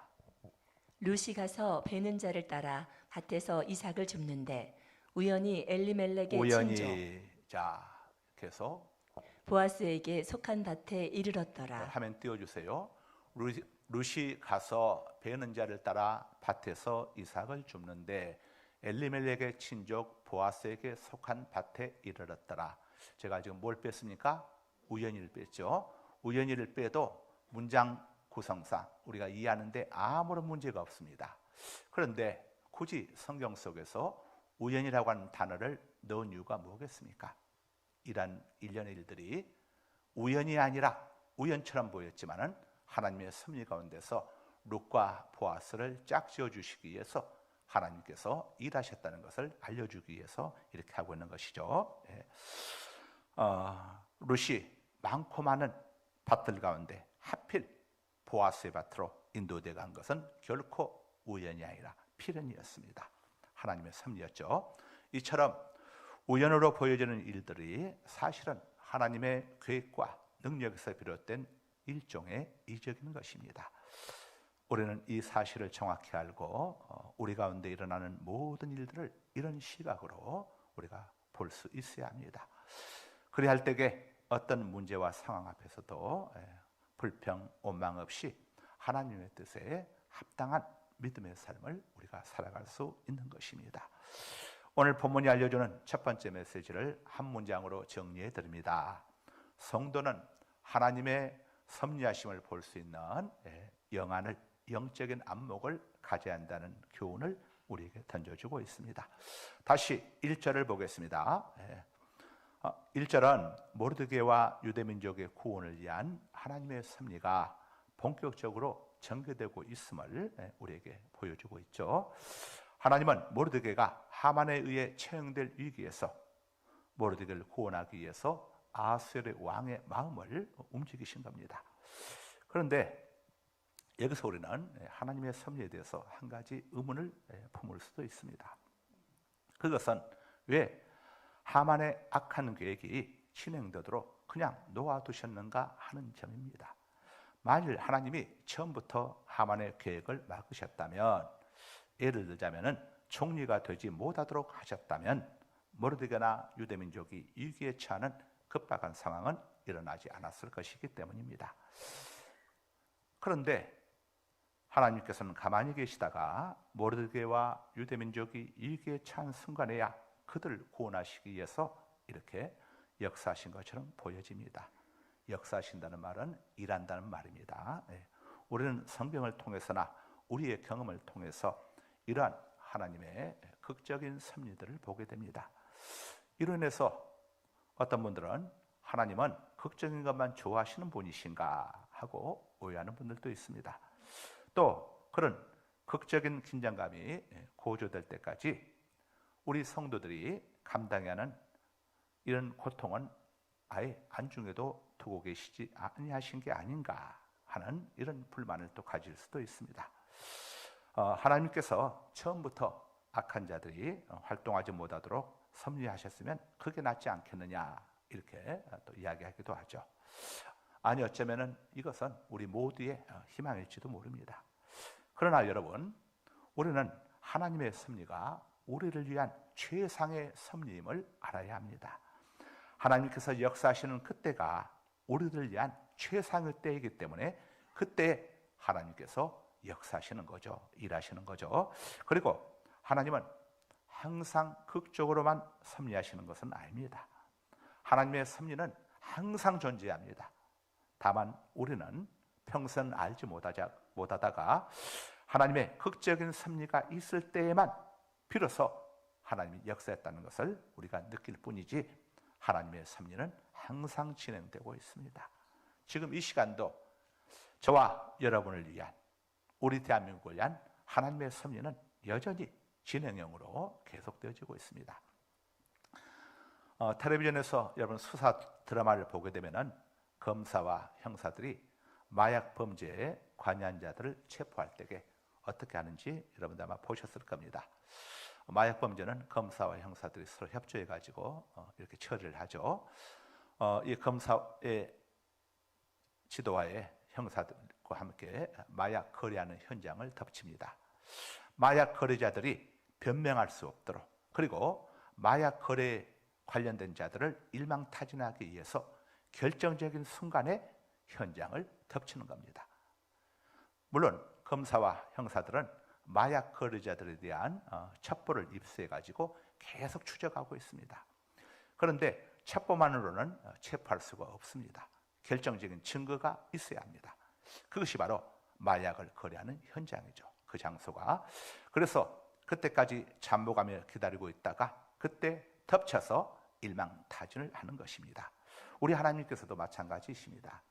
룻이 가서 베는 자를 따라 밭에서 이삭을 줍는데 우연히 엘리멜렉의 친족 자, 계속 보아스에게 속한 밭에 이르렀더라. 화면 띄워주세요. 룻이 가서 베는 자를 따라 밭에서 이삭을 줍는데 엘리멜렉의 친족 보아스에게 속한 밭에 이르렀더라. 제가 지금 뭘 뺐습니까? 우연히를 뺐죠. 우연히를 빼도 문장 구성상 우리가 이해하는데 아무런 문제가 없습니다. 그런데 굳이 성경 속에서 우연이라고 하는 단어를 넣은 이유가 뭐겠습니까? 이런 일련의 일들이 우연이 아니라 우연처럼 보였지만은 하나님의 섭리 가운데서 룻과 보아스를 짝지어 주시기 위해서 하나님께서 일하셨다는 것을 알려주기 위해서 이렇게 하고 있는 것이죠. 룻이 많고 많은 밭들 가운데 하필 보아스의 밭으로 인도되어 간 것은 결코 우연이 아니라 필연이었습니다. 하나님의 섭리였죠. 이처럼 우연으로 보여지는 일들이 사실은 하나님의 계획과 능력에서 비롯된 일종의 이적인 것입니다. 우리는 이 사실을 정확히 알고 우리 가운데 일어나는 모든 일들을 이런 시각으로 우리가 볼 수 있어야 합니다. 그래야 할 때에 어떤 문제와 상황 앞에서도 불평, 원망 없이 하나님의 뜻에 합당한 믿음의 삶을 우리가 살아갈 수 있는 것입니다. 오늘 본문이 알려주는 첫 번째 메시지를 한 문장으로 정리해 드립니다. 성도는 하나님의 섭리하심을 볼 수 있는 영안을 영적인 안목을 가져야 한다는 교훈을 우리에게 던져주고 있습니다. 다시 1절을 보겠습니다. 1절은 모르드게와 유대민족의 구원을 위한 하나님의 섭리가 본격적으로 전개되고 있음을 우리에게 보여주고 있죠. 하나님은 모르드게가 하만에 의해 처형될 위기에서 모르드게를 구원하기 위해서 아수르의 왕의 마음을 움직이신 겁니다. 그런데 여기서 우리는 하나님의 섭리에 대해서 한 가지 의문을 품을 수도 있습니다. 그것은 왜 하만의 악한 계획이 진행되도록 그냥 놓아두셨는가 하는 점입니다. 만일 하나님이 처음부터 하만의 계획을 막으셨다면, 예를 들자면 총리가 되지 못하도록 하셨다면 모르드게나 유대민족이 위기에 처하는 급박한 상황은 일어나지 않았을 것이기 때문입니다. 그런데 하나님께서는 가만히 계시다가 모르드게와 유대민족이 위기에 처한 순간에야 그들을 구원하시기 위해서 이렇게 역사하신 것처럼 보여집니다. 역사하신다는 말은 일한다는 말입니다. 우리는 성경을 통해서나 우리의 경험을 통해서 이러한 하나님의 극적인 섭리들을 보게 됩니다. 이로 인해서 어떤 분들은 하나님은 극적인 것만 좋아하시는 분이신가 하고 오해하는 분들도 있습니다. 또 그런 극적인 긴장감이 고조될 때까지 우리 성도들이 감당해야 하는 이런 고통은 아예 안중에도 두고 계시지 아니하신 게 아닌가 하는 이런 불만을 또 가질 수도 있습니다. 하나님께서 처음부터 악한 자들이 활동하지 못하도록 섭리하셨으면 그게 낫지 않겠느냐 이렇게 또 이야기하기도 하죠. 아니 어쩌면은 이것은 우리 모두의 희망일지도 모릅니다. 그러나 여러분, 우리는 하나님의 섭리가 우리를 위한 최상의 섭리임을 알아야 합니다. 하나님께서 역사하시는 그때가 우리를 위한 최상의 때이기 때문에 그때 하나님께서 역사하시는 거죠. 일하시는 거죠. 그리고 하나님은 항상 극적으로만 섭리하시는 것은 아닙니다. 하나님의 섭리는 항상 존재합니다. 다만 우리는 평생 알지 못하다가 하나님의 극적인 섭리가 있을 때에만 비로소 하나님이 역사했다는 것을 우리가 느낄 뿐이지 하나님의 섭리는 항상 진행되고 있습니다. 지금 이 시간도 저와 여러분을 위한, 우리 대한민국을 위한 하나님의 섭리는 여전히 진행형으로 계속되어지고 있습니다. 텔레비전에서 여러분 수사 드라마를 보게 되면은 검사와 형사들이 마약 범죄에 관여한 자들을 체포할 때에 어떻게 하는지 여러분들 아마 보셨을 겁니다. 마약 범죄는 검사와 형사들이 서로 협조해 가지고 이렇게 처리를 하죠. 이 검사의 지도하에 형사들과 함께 마약 거래하는 현장을 덮칩니다. 마약 거래자들이 변명할 수 없도록, 그리고 마약 거래에 관련된 자들을 일망타진하기 위해서 결정적인 순간에 현장을 덮치는 겁니다. 물론 검사와 형사들은 마약 거래자들에 대한 첩보를 입수해 가지고 계속 추적하고 있습니다. 그런데 첩보만으로는 체포할 수가 없습니다. 결정적인 증거가 있어야 합니다. 그것이 바로 마약을 거래하는 현장이죠. 그 장소가. 그래서 그때까지 잠복하며 기다리고 있다가 그때 덮쳐서 일망타진을 하는 것입니다. 우리 하나님께서도 마찬가지이십니다.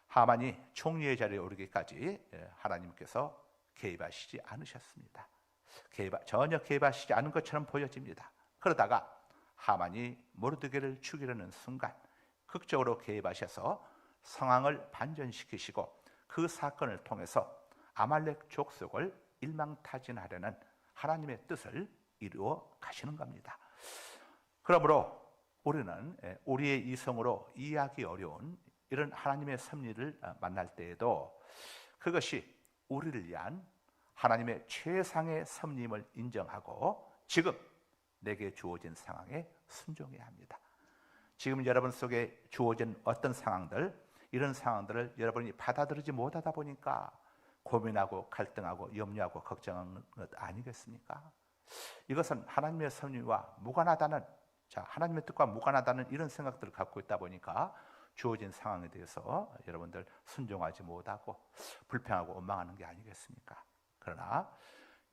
하만이 총리의 자리에 오르기까지 하나님께서 개입하시지 않으셨습니다. 전혀 개입하시지 않은 것처럼 보여집니다. 그러다가 하만이 모르드게를 죽이려는 순간 극적으로 개입하셔서 상황을 반전시키시고 그 사건을 통해서 아말렉 족속을 일망타진하려는 하나님의 뜻을 이루어 가시는 겁니다. 그러므로 우리는 우리의 이성으로 이해하기 어려운 이런 하나님의 섭리를 만날 때에도 그것이 우리를 위한 하나님의 최상의 섭리임을 인정하고 지금 내게 주어진 상황에 순종해야 합니다. 지금 여러분 속에 주어진 어떤 상황들, 이런 상황들을 여러분이 받아들이지 못하다 보니까 고민하고 갈등하고 염려하고 걱정하는 것 아니겠습니까? 이것은 하나님의 섭리와 무관하다는, 하나님의 뜻과 무관하다는 이런 생각들을 갖고 있다 보니까 주어진 상황에 대해서 여러분들 순종하지 못하고 불평하고 원망하는 게 아니겠습니까? 그러나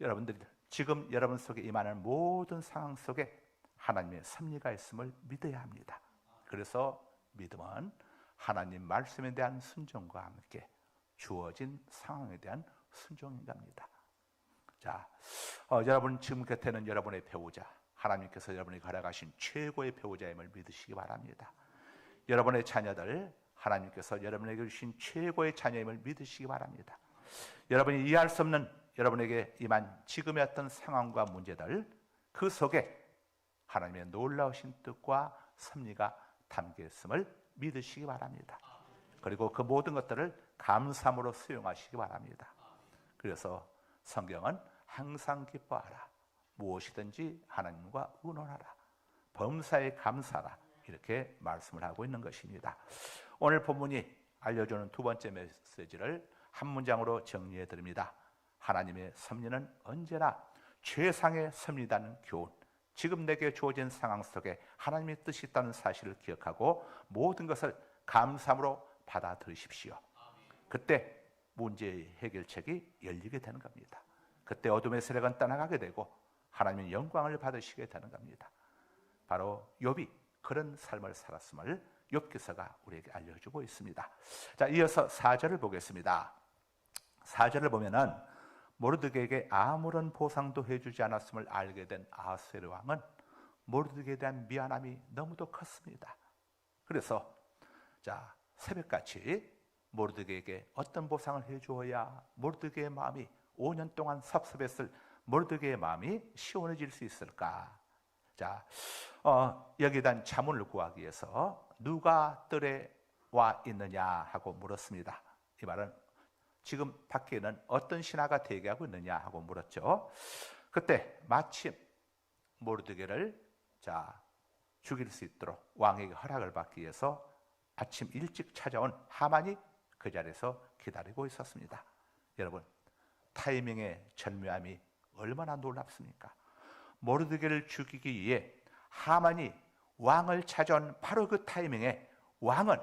여러분들이 지금 여러분 속에 임하는 모든 상황 속에 하나님의 섭리가 있음을 믿어야 합니다. 그래서 믿음은 하나님 말씀에 대한 순종과 함께 주어진 상황에 대한 순종인 겁니다. 자, 여러분 지금 곁에는 여러분의 배우자, 하나님께서 여러분에게 허락하신 최고의 배우자임을 믿으시기 바랍니다. 여러분의 자녀들, 하나님께서 여러분에게 주신 최고의 자녀임을 믿으시기 바랍니다. 여러분이 이해할 수 없는 여러분에게 임한 지금의 어떤 상황과 문제들, 그 속에 하나님의 놀라우신 뜻과 섭리가 담겨 있음을 믿으시기 바랍니다. 그리고 그 모든 것들을 감사함으로 수용하시기 바랍니다. 그래서 성경은 항상 기뻐하라, 무엇이든지 하나님과 의논하라, 범사에 감사하라, 이렇게 말씀을 하고 있는 것입니다. 오늘 본문이 알려주는 두 번째 메시지를 한 문장으로 정리해 드립니다. 하나님의 섭리는 언제나 최상의 섭리다는 교훈. 지금 내게 주어진 상황 속에 하나님의 뜻이 있다는 사실을 기억하고 모든 것을 감사함으로 받아들이십시오. 그때 문제의 해결책이 열리게 되는 겁니다. 그때 어둠의 세력은 떠나가게 되고 하나님의 영광을 받으시게 되는 겁니다. 바로 욥이 그런 삶을 살았음을 욥기서가 우리에게 알려주고 있습니다. 자, 이어서 4절을 보겠습니다. 4절을 보면은 모르드게에게 아무런 보상도 해주지 않았음을 알게 된 아하스웨로 왕은 모르드게에 대한 미안함이 너무도 컸습니다. 그래서 자, 새벽같이 모르드게에게 어떤 보상을 해주어야 모르드게의 마음이 5년 동안 섭섭했을 모르드게의 마음이 시원해질 수 있을까? 자, 여기에 대한 자문을 구하기 위해서 누가 뜰에 와 있느냐 하고 물었습니다. 이 말은 지금 밖에는 어떤 신하가 대기하고 있느냐 하고 물었죠. 그때 마침 모르드게를 죽일 수 있도록 왕에게 허락을 받기 위해서 아침 일찍 찾아온 하만이 그 자리에서 기다리고 있었습니다. 여러분, 타이밍의 절묘함이 얼마나 놀랍습니까? 모르드게를 죽이기 위해 하만이 왕을 찾아온 바로 그 타이밍에 왕은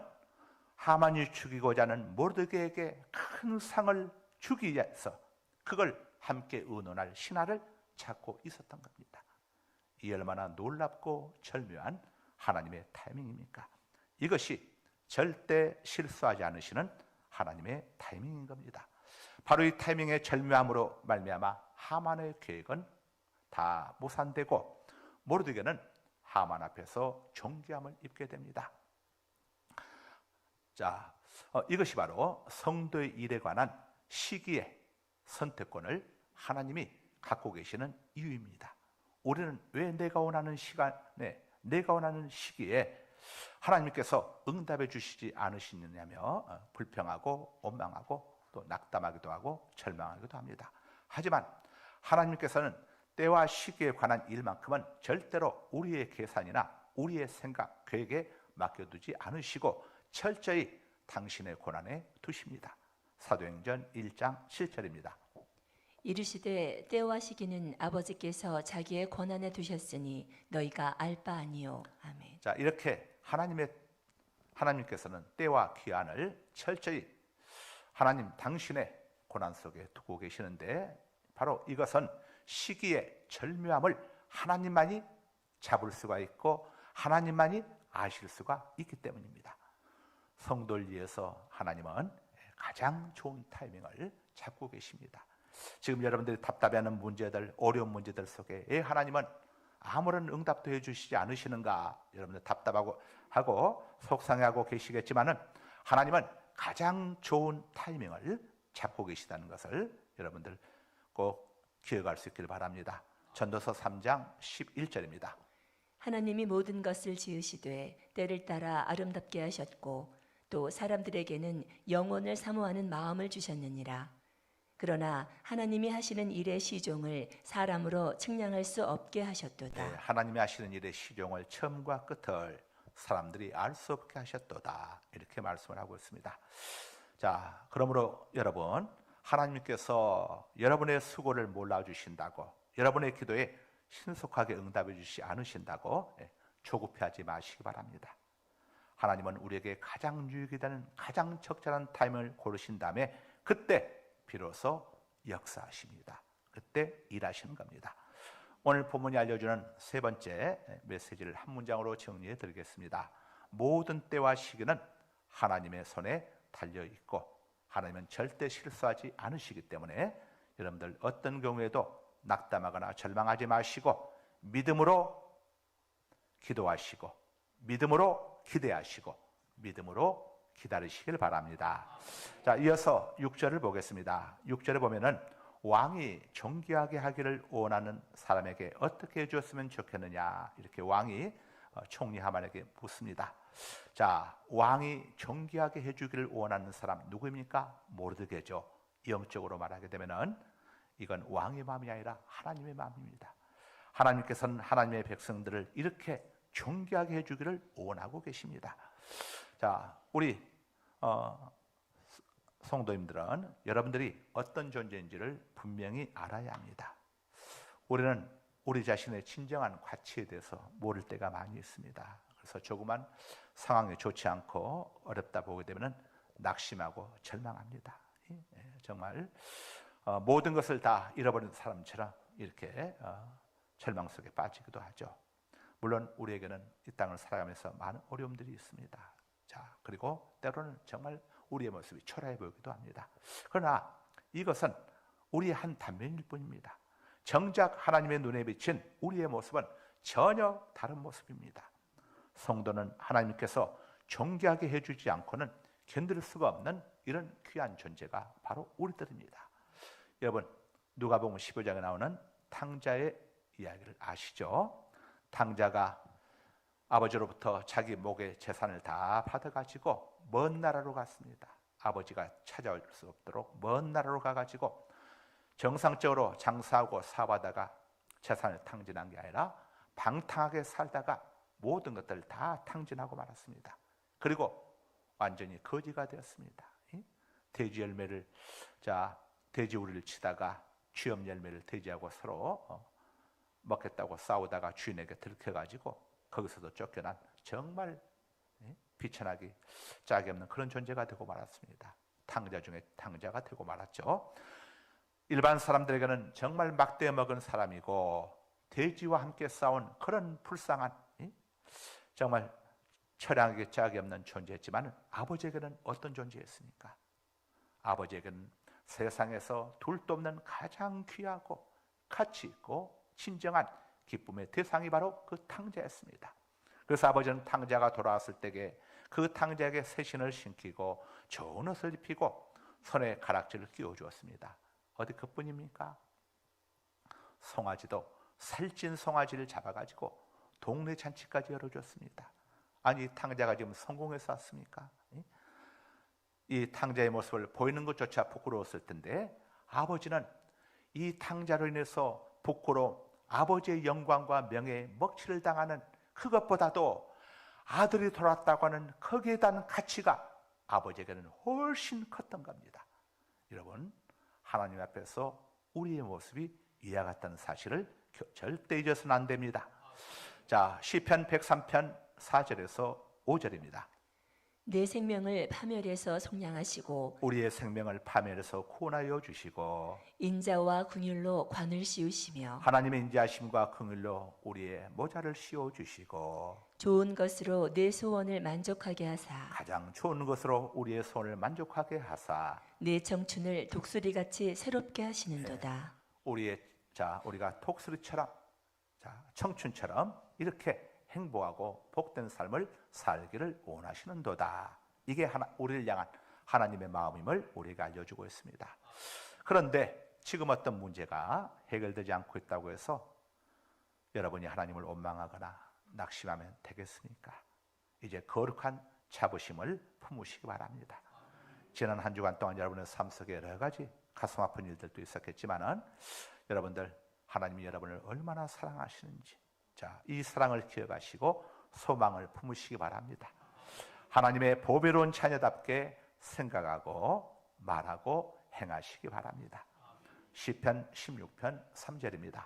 하만이 죽이고자 하는 모르드게에게 큰 상을 주기 위해서 그걸 함께 의논할 신하를 찾고 있었던 겁니다. 이 얼마나 놀랍고 절묘한 하나님의 타이밍입니까? 이것이 절대 실수하지 않으시는 하나님의 타이밍인 겁니다. 바로 이 타이밍의 절묘함으로 말미암아 하만의 계획은 다 무산되고 모르드게는 하만 앞에서 존귀함을 입게 됩니다. 자, 이것이 바로 성도의 일에 관한 시기의 선택권을 하나님이 갖고 계시는 이유입니다. 우리는 왜 내가 원하는 시간에, 내가 원하는 시기에 하나님께서 응답해 주시지 않으시느냐며 불평하고 원망하고 또 낙담하기도 하고 절망하기도 합니다. 하지만 하나님께서는 때와 시기에 관한 일만큼은 절대로 우리의 계산이나 우리의 생각, 계획에 맡겨두지 않으시고 철저히 당신의 권한에 두십니다. 사도행전 1장 7절입니다. 이르시되 때와 시기는 아버지께서 자기의 권한에 두셨으니 너희가 알 바 아니요. 아멘. 자, 이렇게 하나님께서는 때와 기한을 철저히 하나님 당신의 권한 속에 두고 계시는데 바로 이것은 시기의 절묘함을 하나님만이 잡을 수가 있고 하나님만이 아실 수가 있기 때문입니다. 성도를 위해서 하나님은 가장 좋은 타이밍을 잡고 계십니다. 지금 여러분들이 답답해하는 문제들, 어려운 문제들 속에 왜 하나님은 아무런 응답도 해주시지 않으시는가? 여러분들 답답하고 속상해하고 계시겠지만은 하나님은 가장 좋은 타이밍을 잡고 계시다는 것을 여러분들 꼭 기억할 수 있길 바랍니다. 전도서 3장 11절입니다. 하나님이 모든 것을 지으시되 때를 따라 아름답게 하셨고 또 사람들에게는 영혼을 사모하는 마음을 주셨느니라. 그러나 하나님이 하시는 일의 시종을 사람으로 측량할 수 없게 하셨도다. 네, 하나님이 하시는 일의 시종을 처음과 끝을 사람들이 알 수 없게 하셨도다. 이렇게 말씀을 하고 있습니다. 자, 그러므로 여러분, 하나님께서 여러분의 수고를 몰라주신다고, 여러분의 기도에 신속하게 응답해 주시지 않으신다고 조급해하지 마시기 바랍니다. 하나님은 우리에게 가장 유익이 되는 가장 적절한 타임을 고르신 다음에 그때 비로소 역사하십니다. 그때 일하시는 겁니다. 오늘 본문이 알려주는 세 번째 메시지를 한 문장으로 정리해 드리겠습니다. 모든 때와 시기는 하나님의 손에 달려 있고 하나님은 절대 실수하지 않으시기 때문에 여러분들 어떤 경우에도 낙담하거나 절망하지 마시고 믿음으로 기도하시고 믿음으로 기대하시고 믿음으로 기다리시길 바랍니다. 자, 이어서 6절을 보겠습니다. 6절에 보면은 왕이 존귀하게 하기를 원하는 사람에게 어떻게 해주었으면 좋겠느냐, 이렇게 왕이 총리 하만에게 묻습니다. 자, 왕이 존귀하게 해주기를 원하는 사람 누구입니까? 모르드게죠. 영적으로 말하게 되면은 이건 왕의 마음이 아니라 하나님의 마음입니다. 하나님께서는 하나님의 백성들을 이렇게 존귀하게 해주기를 원하고 계십니다. 자, 우리 성도님들은 여러분들이 어떤 존재인지를 분명히 알아야 합니다. 우리는 우리 자신의 진정한 가치에 대해서 모를 때가 많이 있습니다. 그래서 조그만 상황이 좋지 않고 어렵다 보게 되면 낙심하고 절망합니다. 정말 모든 것을 다 잃어버린 사람처럼 이렇게 절망 속에 빠지기도 하죠. 물론 우리에게는 이 땅을 살아가면서 많은 어려움들이 있습니다. 자, 그리고 때로는 정말 우리의 모습이 초라해 보이기도 합니다. 그러나 이것은 우리의 한 단면일 뿐입니다. 정작 하나님의 눈에 비친 우리의 모습은 전혀 다른 모습입니다. 성도는 하나님께서 존귀하게 해주지 않고는 견딜 수가 없는 이런 귀한 존재가 바로 우리들입니다. 여러분, 누가복음 15장에 나오는 탕자의 이야기를 아시죠? 탕자가 아버지로부터 자기 목의 재산을 다 받아가지고 먼 나라로 갔습니다. 아버지가 찾아올 수 없도록 먼 나라로 가가지고 정상적으로 장사하고 사업하다가 재산을 탕진한 게 아니라 방탕하게 살다가 모든 것들을 다 탕진하고 말았습니다. 그리고 완전히 거지가 되었습니다. 돼지 열매를, 돼지 우리를 치다가 쥐염 열매를 돼지하고 서로 먹겠다고 싸우다가 주인에게 들켜가지고 거기서도 쫓겨난 정말 비천하기 짝이 없는 그런 존재가 되고 말았습니다. 탕자 중에 탕자가 되고 말았죠. 일반 사람들에게는 정말 막대 먹은 사람이고 돼지와 함께 싸운 그런 불쌍한 정말 처량하게 짝이 없는 존재였지만 아버지에게는 어떤 존재였습니까? 아버지에게는 세상에서 둘도 없는 가장 귀하고 가치 있고 진정한 기쁨의 대상이 바로 그 탕자였습니다. 그래서 아버지는 탕자가 돌아왔을 때에 그 탕자에게 새 신을 신기고 좋은 옷을 입히고 손에 가락지를 끼워 주었습니다. 어디 그뿐입니까? 송아지도 살찐 송아지를 잡아가지고 동네 잔치까지 열어줬습니다. 아니, 탕자가 지금 성공해서 왔습니까? 이 탕자의 모습을 보이는 것조차 부끄러웠을 텐데 아버지는 이 탕자로 인해서 부끄러움, 아버지의 영광과 명예에 먹칠을 당하는 그것보다도 아들이 돌아왔다고 하는 거기에 대한 가치가 아버지에게는 훨씬 컸던 겁니다. 여러분, 하나님 앞에서 우리의 모습이 이와 같다는 사실을 절대 잊어서는 안 됩니다. 자, 시편 103편 4절에서 5절입니다. 내 생명을 파멸해서 속량하시고 우리의 생명을 파멸해서 구원하여 주시고 인자와 긍휼로 관을 씌우시며 하나님의 인자하심과 긍휼로 우리의 모자를 씌워 주시고 좋은 것으로 내 소원을 만족하게 하사 가장 좋은 것으로 우리의 소원을 만족하게 하사 내 청춘을 독수리같이 새롭게 하시는도다. 우리가 독수리처럼 청춘처럼 이렇게 행복하고 복된 삶을 살기를 원하시는도다. 이게 우리를 향한 하나님의 마음임을 우리가 알려주고 있습니다. 그런데 지금 어떤 문제가 해결되지 않고 있다고 해서 여러분이 하나님을 원망하거나 낙심하면 되겠습니까? 이제 거룩한 자부심을 품으시기 바랍니다. 지난 한 주간 동안 여러분의 삶 속에 여러 가지 가슴 아픈 일들도 있었겠지만은 여러분들, 하나님이 여러분을 얼마나 사랑하시는지 이 사랑을 기억하시고 소망을 품으시기 바랍니다. 하나님의 보배로운 자녀답게 생각하고 말하고 행하시기 바랍니다. 시편 16편 3절입니다.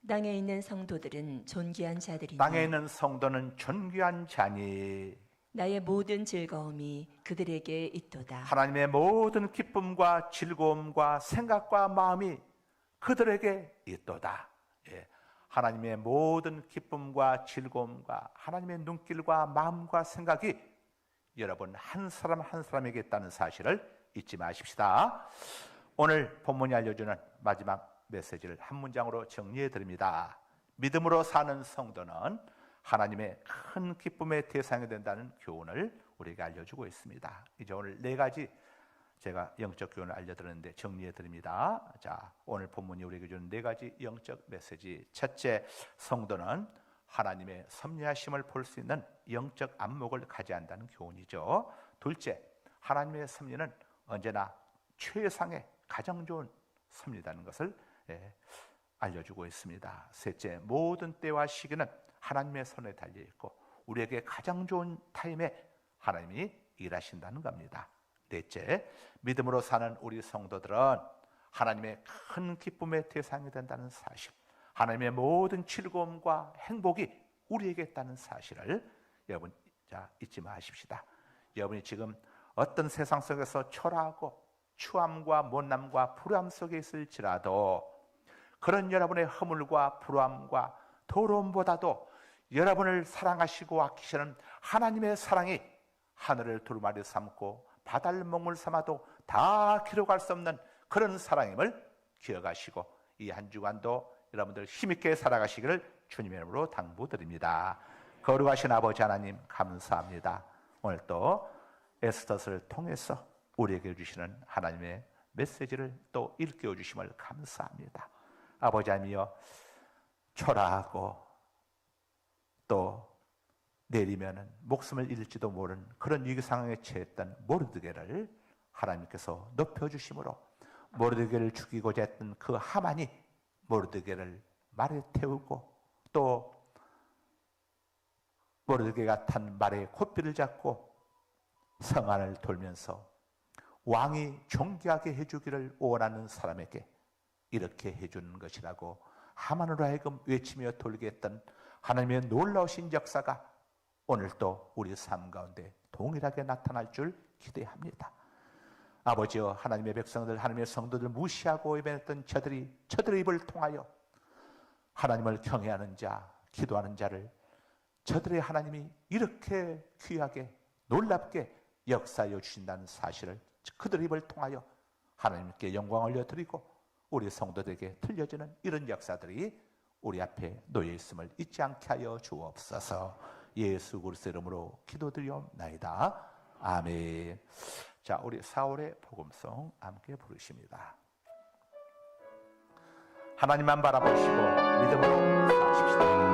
땅에 있는 성도들은 존귀한 자들이니 땅에 있는 성도는 존귀한 자니 나의 모든 즐거움이 그들에게 있도다. 하나님의 모든 기쁨과 즐거움과 생각과 마음이 그들에게 있도다. 예. 하나님의 모든 기쁨과 즐거움과 하나님의 눈길과 마음과 생각이 여러분 한 사람 한 사람에게 있다는 사실을 잊지 마십시다. 오늘 본문이 알려주는 마지막 메시지를 한 문장으로 정리해 드립니다. 믿음으로 사는 성도는 하나님의 큰 기쁨의 대상이 된다는 교훈을 우리에게 알려주고 있습니다. 이제 오늘 4가지 제가 영적 교훈을 알려드렸는데 정리해 드립니다. 자, 오늘 본문이 우리에게 주는 4가지 영적 메시지. 첫째, 성도는 하나님의 섭리하심을 볼 수 있는 영적 안목을 가져야 한다는 교훈이죠. 둘째, 하나님의 섭리는 언제나 최상의 가장 좋은 섭리라는 것을 알려주고 있습니다. 셋째, 모든 때와 시기는 하나님의 손에 달려 있고 우리에게 가장 좋은 타임에 하나님이 일하신다는 겁니다. 넷째, 믿음으로 사는 우리 성도들은 하나님의 큰 기쁨의 대상이 된다는 사실, 하나님의 모든 즐거움과 행복이 우리에게 있다는 사실을 여러분 잊지 마십시다. 여러분이 지금 어떤 세상 속에서 초라하고 추함과 못남과 불암 속에 있을지라도 그런 여러분의 허물과 불암과 더러움보다도 여러분을 사랑하시고 아끼시는 하나님의 사랑이 하늘을 두루마리 삼고 바다를 몽을 삼아도 다 기록할 수 없는 그런 사랑임을 기억하시고 이 한 주간도 여러분들 힘있게 살아가시기를 주님의 이름으로 당부드립니다. 거룩하신 아버지 하나님 감사합니다. 오늘 또 에스더서를 통해서 우리에게 주시는 하나님의 메시지를 또 일깨워 주심을 감사합니다. 아버지 하나님이여, 초라하고 또 내리면은 목숨을 잃을지도 모르는 그런 위기 상황에 처했던 모르드게를 하나님께서 높여주심으로 모르드게를 죽이고자 했던 그 하만이 모르드게를 말에 태우고 또 모르드게가 탄 말에 콧비를 잡고 성 안을 돌면서 왕이 존귀하게 해주기를 원하는 사람에게 이렇게 해주는 것이라고 하만으로 하여금 외치며 돌게 했던 하나님의 놀라우신 역사가 오늘도 우리 삶 가운데 동일하게 나타날 줄 기대합니다. 아버지여, 하나님의 백성들, 하나님의 성도들 무시하고 외면했던 저들의 입을 통하여 하나님을 경외하는 자, 기도하는 자를 저들의 하나님이 이렇게 귀하게 놀랍게 역사하여 주신다는 사실을 그들의 입을 통하여 하나님께 영광을 올려드리고 우리 성도들에게 들려지는 이런 역사들이 우리 앞에 놓여 있음을 잊지 않게 하여 주옵소서. 예수 그리스도 이름으로 기도드리옵나이다. 아멘. 자, 우리 4월의 복음송 함께 부르십니다. 하나님만 바라보시고 믿음으로 사십시다.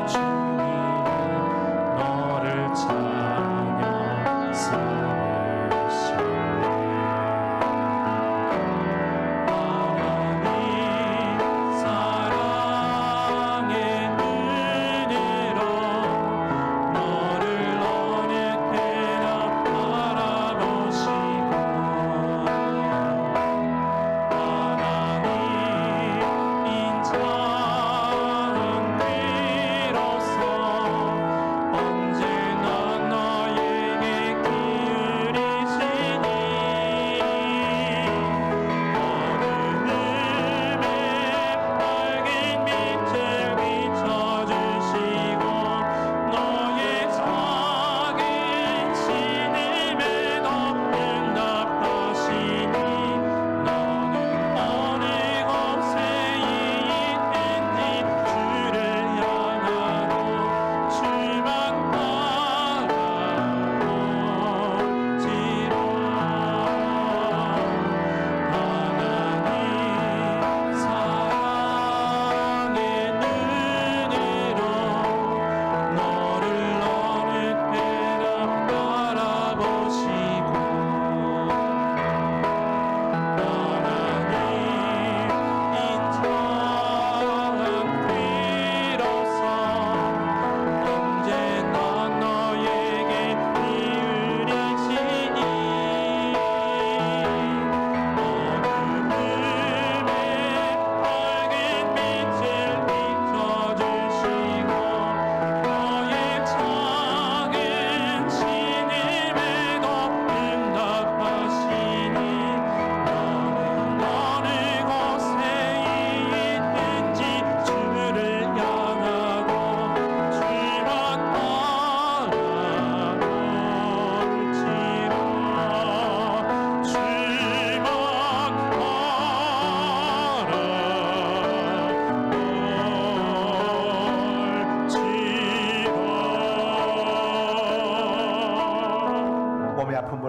주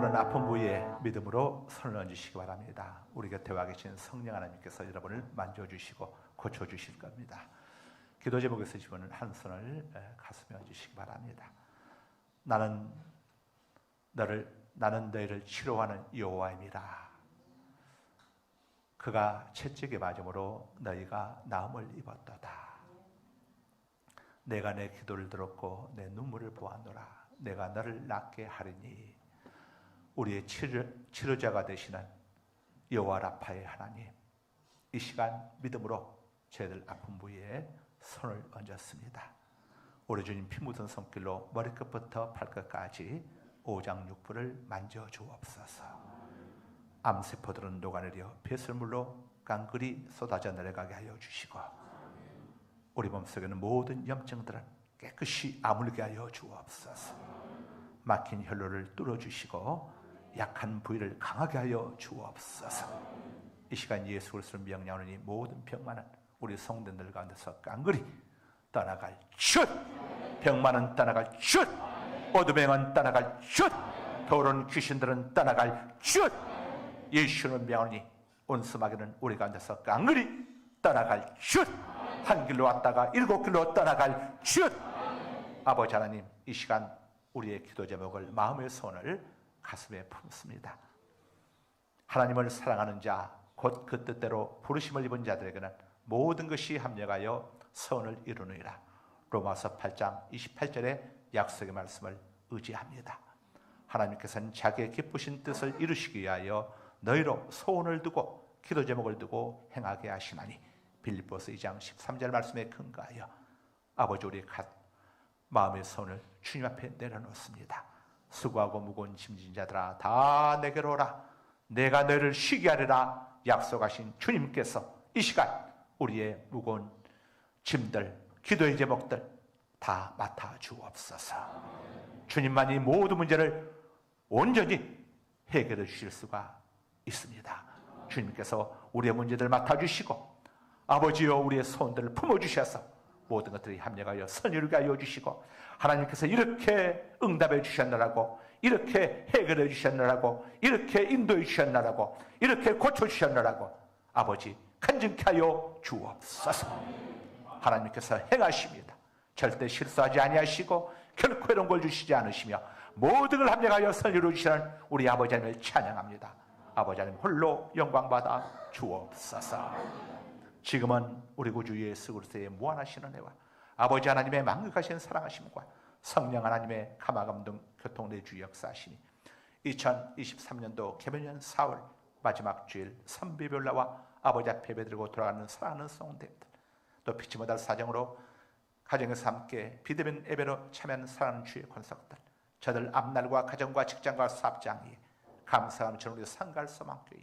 여러분은 아픈 부위에 믿음으로 손을 얹으시기 바랍니다. 우리 곁에 와 계신 성령 하나님께서 여러분을 만져주시고 고쳐주실 겁니다. 기도 제목에 쓰시면 한 손을 가슴에 얹으시기 바랍니다. 나는 너희를 치료하는 여호와입니다. 그가 채찍에 맞음으로 너희가 나음을 입었도다. 내가 내 기도를 들었고 내 눈물을 보았노라. 내가 너를 낫게 하리니. 우리의 치료자가 되시는 여호와 라파의 하나님, 이 시간 믿음으로 저희들 아픈 부위에 손을 얹었습니다. 우리 주님 피 묻은 손길로 머리끝부터 발끝까지 오장육부를 만져주옵소서. 암세포들은 녹아내려 배설물로 깡그리 쏟아져 내려가게 하여 주시고, 우리 몸속에는 모든 염증들은 깨끗이 아물게 하여 주옵소서. 막힌 혈로를 뚫어주시고 약한 부위를 강하게 하여 주옵소서. 이 시간 예수 그리스도를 명령하노니 모든 병만은 우리 성도들 가운데서 깡그리 떠나갈 슛! 병만은 떠나갈 슛! 어둠의 영은 떠나갈 슛! 더러운 귀신들은 떠나갈 슛! 예수를 명하노니 온수마귀는 우리 가운데서 깡그리 떠나갈 슛! 한 길로 왔다가 7길로 떠나갈 슛! 아버지 하나님, 이 시간 우리의 기도 제목을 마음의 손을 가슴에 품습니다. 하나님을 사랑하는 자, 곧 그 뜻대로 부르심을 입은 자들에게는 모든 것이 합력하여 선을 이루느니라. 로마서 8장 28절의 약속의 말씀을 의지합니다. 하나님께서는 자기의 기쁘신 뜻을 이루시기 위하여 너희로 소원을 두고 기도 제목을 두고 행하게 하시나니, 빌립보서 2장 13절 말씀에 근거하여 아버지 우리 마음의 손을 주님 앞에 내려놓습니다. 수고하고 무거운 짐진 자들아 다 내게로 오라. 내가 너희를 쉬게 하리라 약속하신 주님께서 이 시간 우리의 무거운 짐들, 기도의 제목들 다 맡아 주옵소서. 주님만이 모든 문제를 온전히 해결해 주실 수가 있습니다. 주님께서 우리의 문제들 맡아주시고, 아버지여 우리의 소원들을 품어주셔서 모든 것들이 합력하여 선이루게 하여 주시고, 하나님께서 이렇게 응답해 주셨느라고, 이렇게 해결해 주셨느라고, 이렇게 인도해 주셨느라고, 이렇게 고쳐주셨느라고 아버지 간증케 하여 주옵소서. 하나님께서 행하십니다. 절대 실수하지 아니하시고 결코 이런 걸 주시지 않으시며 모든 걸 합력하여 선이루어 주시는 우리 아버지 하나님을 찬양합니다. 아버지 하나님 홀로 영광받아 주옵소서. 지금은 우리 구주 예수 그리스도의 무한하신 은혜와 아버지 하나님의 만극하신 사랑하심과 성령 하나님의 감화감동 교통내주 역사하시니 2023년도 개변년 4월 마지막 주일 선비별라와 아버지 앞에 예배드리고 돌아가는 사랑하는 성도님들, 또 피치 못할 사정으로 가정에서 함께 비대면 예배로 참여하는 사랑하는 주의 권속들, 저들 앞날과 가정과 직장과 사업장이 감사하는 저는 우리 상갈소망교회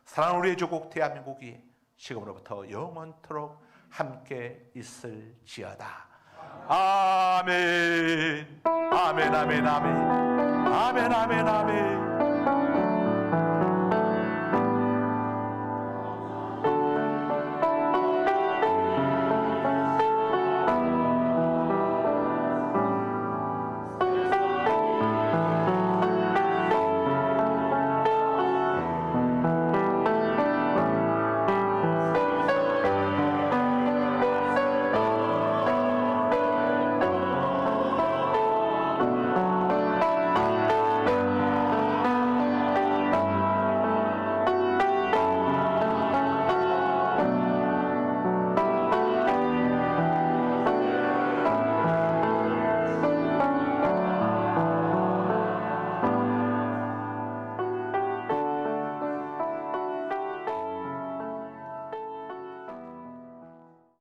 사랑하는 우리의 조국 대한민국이 지금으로부터 영원토록 함께 있을지어다. 아멘. 아멘 아멘 아멘 아멘 아멘 아멘.